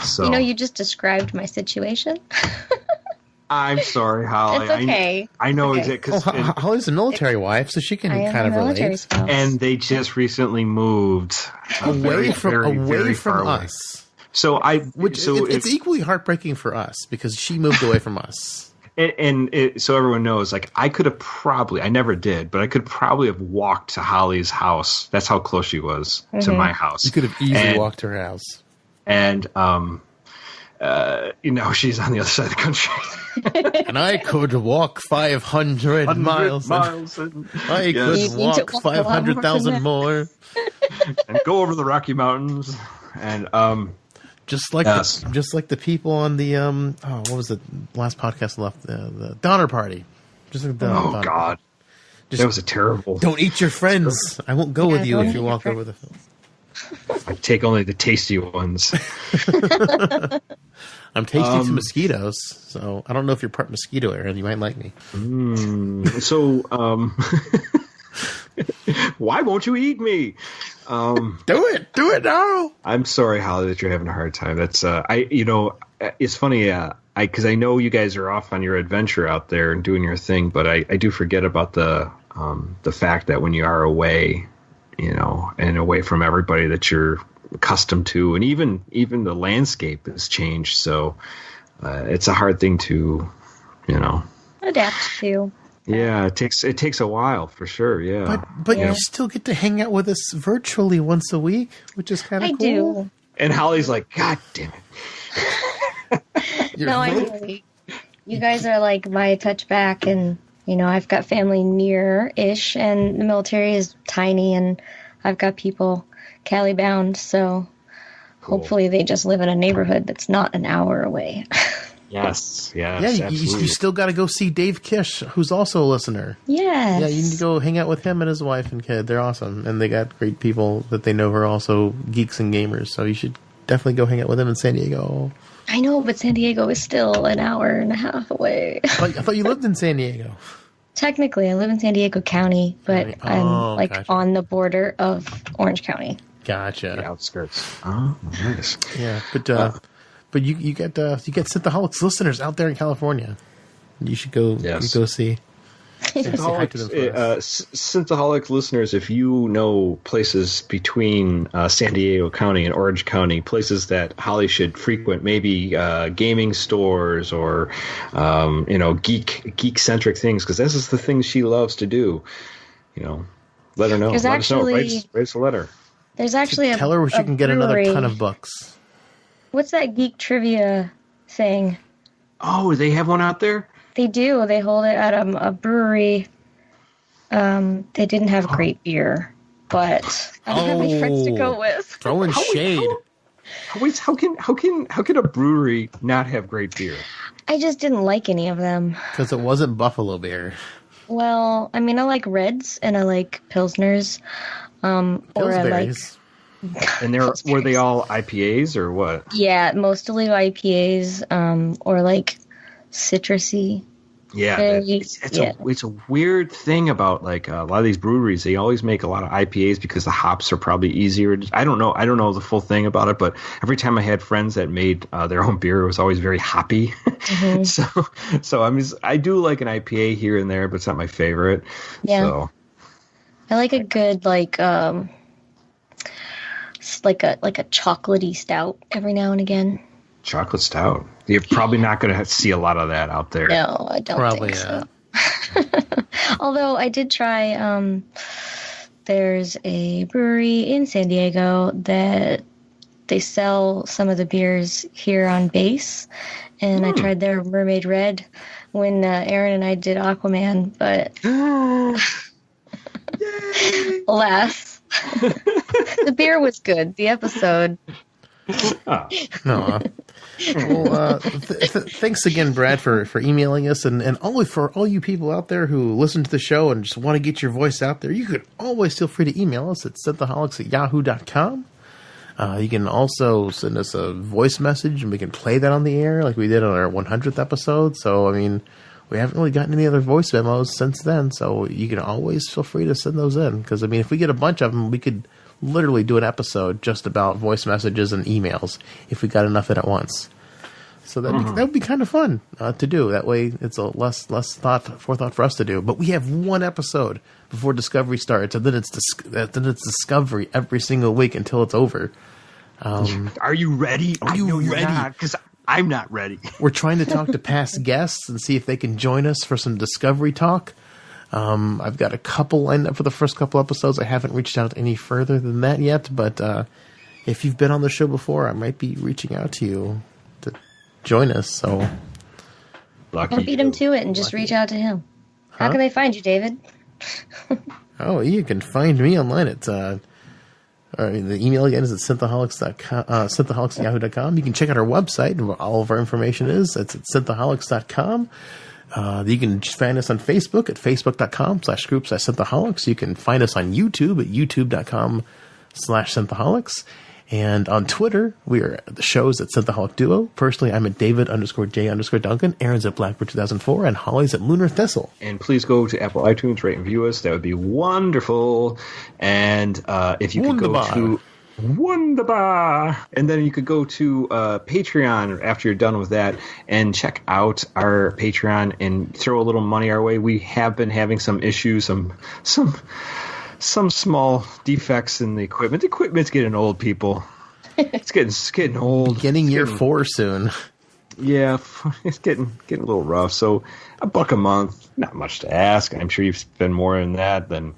So you just described my situation. I'm sorry, Holly. It's okay. I know exactly. Holly's a military wife, so she can kind of relate. Spouse. And they just recently moved away from us. So it's equally heartbreaking for us because she moved away from us. So everyone knows, like, I could have probably, I never did, but I could probably have walked to Holly's house. That's how close she was to my house. You could have easily walked to her house. And she's on the other side of the country. And I could walk 500 miles. I could walk 500,000 more. And go over the Rocky Mountains. And just like the people on the what was the last podcast left? The Donner Party. Just like Donner God. That was a terrible. Don't eat your friends. I won't go with you if you walk over the field. I take only the tasty ones. I'm tasting some mosquitoes, so I don't know if you're part mosquito, Aaron. You might like me. So, why won't you eat me? Do it now. I'm sorry, Holly, that you're having a hard time. That's it's funny. Because I know you guys are off on your adventure out there and doing your thing, but I do forget about the fact that when you are away, and away from everybody that you're accustomed to, and even the landscape has changed. So it's a hard thing to, adapt to. Yeah, it takes a while for sure. Yeah, but you still get to hang out with us virtually once a week, which is kind of cool. Do. And Holly's like, God damn it! No, I really. You guys are like my touchback, and I've got family near-ish, and the military is tiny, and I've got people Cali bound, so hopefully they just live in a neighborhood that's not an hour away. Yes, yeah. You still got to go see Dave Kish, who's also a listener. Yes. Yeah, you need to go hang out with him and his wife and kid. They're awesome, and they got great people that they know who are also geeks and gamers. So you should definitely go hang out with them in San Diego. I know, but San Diego is still an hour and a half away. I thought you lived in San Diego. Technically, I live in San Diego County, but I'm gotcha. on the border of Orange County. Gotcha. The outskirts. Oh, nice. Yeah, but you get Synthaholics listeners out there in California. You should go. Yes. You go see. Synthaholic listeners, if you know places between San Diego County and Orange County, places that Holly should frequent, maybe gaming stores or geek centric things, because this is the things she loves to do. Let her know. Let us know. Write us a letter. There's actually tell her she can get another ton of books. what's that geek trivia thing? Oh, they have one out there? They do. They hold it at a brewery. They didn't have great beer, but I don't have any friends to go with. Throwing shade. How can a brewery not have great beer? I just didn't like any of them. Because it wasn't Buffalo beer. Well, I mean, I like Reds and I like Pilsners. Or I like... And were they all IPAs or what? Yeah, mostly IPAs, or like citrusy. Yeah, it's a weird thing about like a lot of these breweries. They always make a lot of IPAs because the hops are probably easier. I don't know the full thing about it, but every time I had friends that made their own beer, it was always very hoppy. Mm-hmm. so I mean, I do like an IPA here and there, but it's not my favorite. Yeah, so. I like a good like a chocolatey stout every now and again. Chocolate stout. You're probably not going to see a lot of that out there. No, I don't think so. Although I did try, there's a brewery in San Diego that they sell some of the beers here on base, and I tried their Mermaid Red when Aaron and I did Aquaman, but alas, the beer was good. The episode. No. Well, thanks again, Brad, for emailing us, and for all you people out there who listen to the show and just want to get your voice out there, you could always feel free to email us at synthaholics@yahoo.com. You can also send us a voice message, and we can play that on the air like we did on our 100th episode. So, I mean, we haven't really gotten any other voice memos since then, so you can always feel free to send those in. Because, I mean, if we get a bunch of them, we could literally do an episode just about voice messages and emails if we got enough in at once. So that would be kind of fun to do. That way, it's a less forethought for us to do. But we have one episode before Discovery starts, and then it's Discovery every single week until it's over. Are you ready? Are you ready? Because I'm not ready. We're trying to talk to past guests and see if they can join us for some Discovery talk. I've got a couple lined up for the first couple episodes. I haven't reached out any further than that yet, but if you've been on the show before, I might be reaching out to you to join us. So, or beat him to it and just reach out to him. How can they find you, David? Oh, you can find me online at the email again is at synthaholics@yahoo.com. You can check out our website and where all of our information is. It's at synthaholics.com. You can find us on Facebook at facebook.com/group/Synthaholics. You can find us on YouTube at youtube.com/Synthaholics. And on Twitter, the show's at Synthaholic Duo. Personally, I'm at David_J_Duncan. Aaron's at Blackbird 2004, and Holly's at Lunar Thistle. And please go to Apple iTunes, rate and view us. That would be wonderful. And if you could go to Wunderbar. And then you could go to Patreon after you're done with that and check out our Patreon and throw a little money our way. We have been having some issues, some small defects in the equipment. The equipment's getting old, people. It's getting old. Beginning year 4 soon. Yeah, it's getting a little rough. So $1 a month, not much to ask. I'm sure you've spent more than that than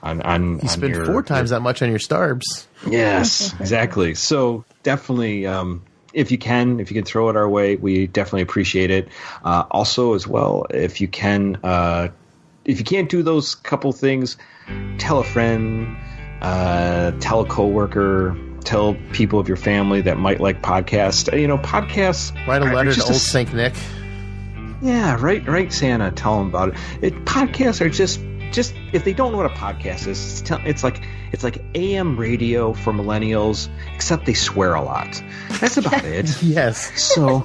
on you spend 4 times that much on your starbs. Yes, exactly. So definitely, if you can throw it our way, we definitely appreciate it. Also, as well, if you can't do those couple things, tell a friend, tell a coworker, tell people of your family that might like podcasts. Podcasts. Write a letter to old Saint Nick. Yeah, write Santa. Tell them about it. Podcasts are just if they don't know what a podcast is, it's like AM radio for millennials, except they swear a lot. That's about it. Yes. So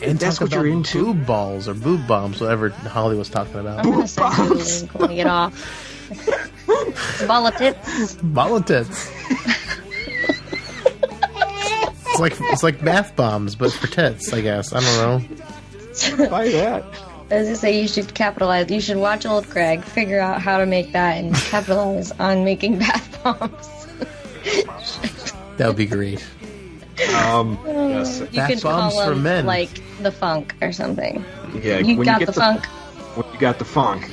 if that's what you're into. Boob balls or boob bombs, whatever Holly was talking about. I'm going to send you a link when we get off. Ball of tits. Ball of tits. It's like bath bombs, but for tits, I guess. I don't know. Buy that. As I say, you should capitalize. You should watch old Craig, figure out how to make that, and capitalize on making bath bombs. That would be great. Yes. You bath could bombs call for them, men. like the funk or something. Yeah, You got the funk. When you got the funk,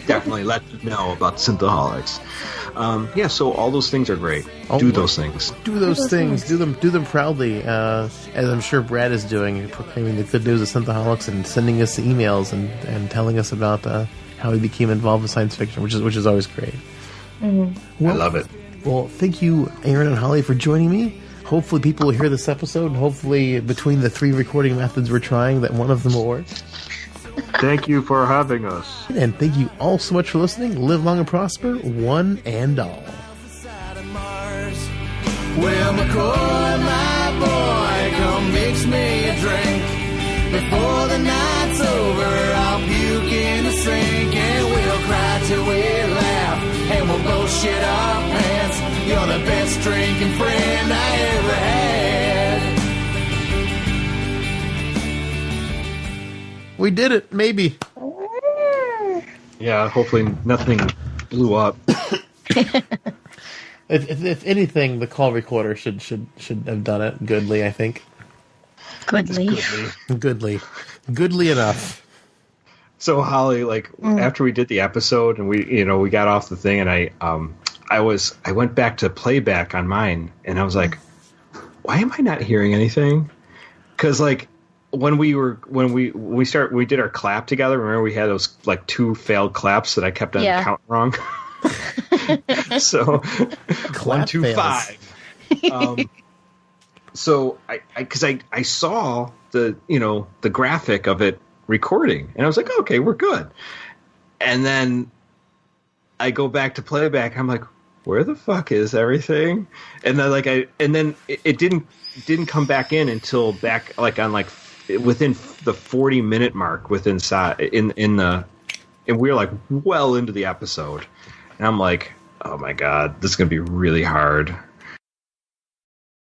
definitely let them know about Synthaholics. Yeah, so all those things are great. Do those things. Do those things. Do them proudly. As I'm sure Brad is doing, proclaiming the good news of Synthaholics and sending us emails and telling us about how he became involved with science fiction, which is always great. Mm-hmm. Well, I love it. Well, thank you, Aaron and Holly, for joining me. Hopefully people will hear this episode, and hopefully between the 3 recording methods we're trying, that one of them will work. Thank you for having us. And thank you all so much for listening. Live long and prosper, one and all. Well, McCoy, my boy, come mix me a drink. Before the night's over, I'll puke in the sink, and we'll cry till we laugh, and we'll both shit our pants. You're the best drinking friend I ever had. We did it, maybe. Yeah, hopefully nothing blew up. If anything, the call recorder should have done it goodly, I think. Goodly enough. So Holly, after we did the episode and we got off the thing, and I went back to playback on mine, and I was like, why am I not hearing anything? Because when we did our clap together, remember we had those 2 failed claps that I kept on counting wrong. So 1, 2, 5. So I saw the graphic of it recording, and I was like, okay, we're good. And then I go back to playback, and I'm like, where the fuck is everything? And then it didn't come back in until back within the 40-minute mark and we were well into the episode, and I'm like, oh my god, this is gonna be really hard.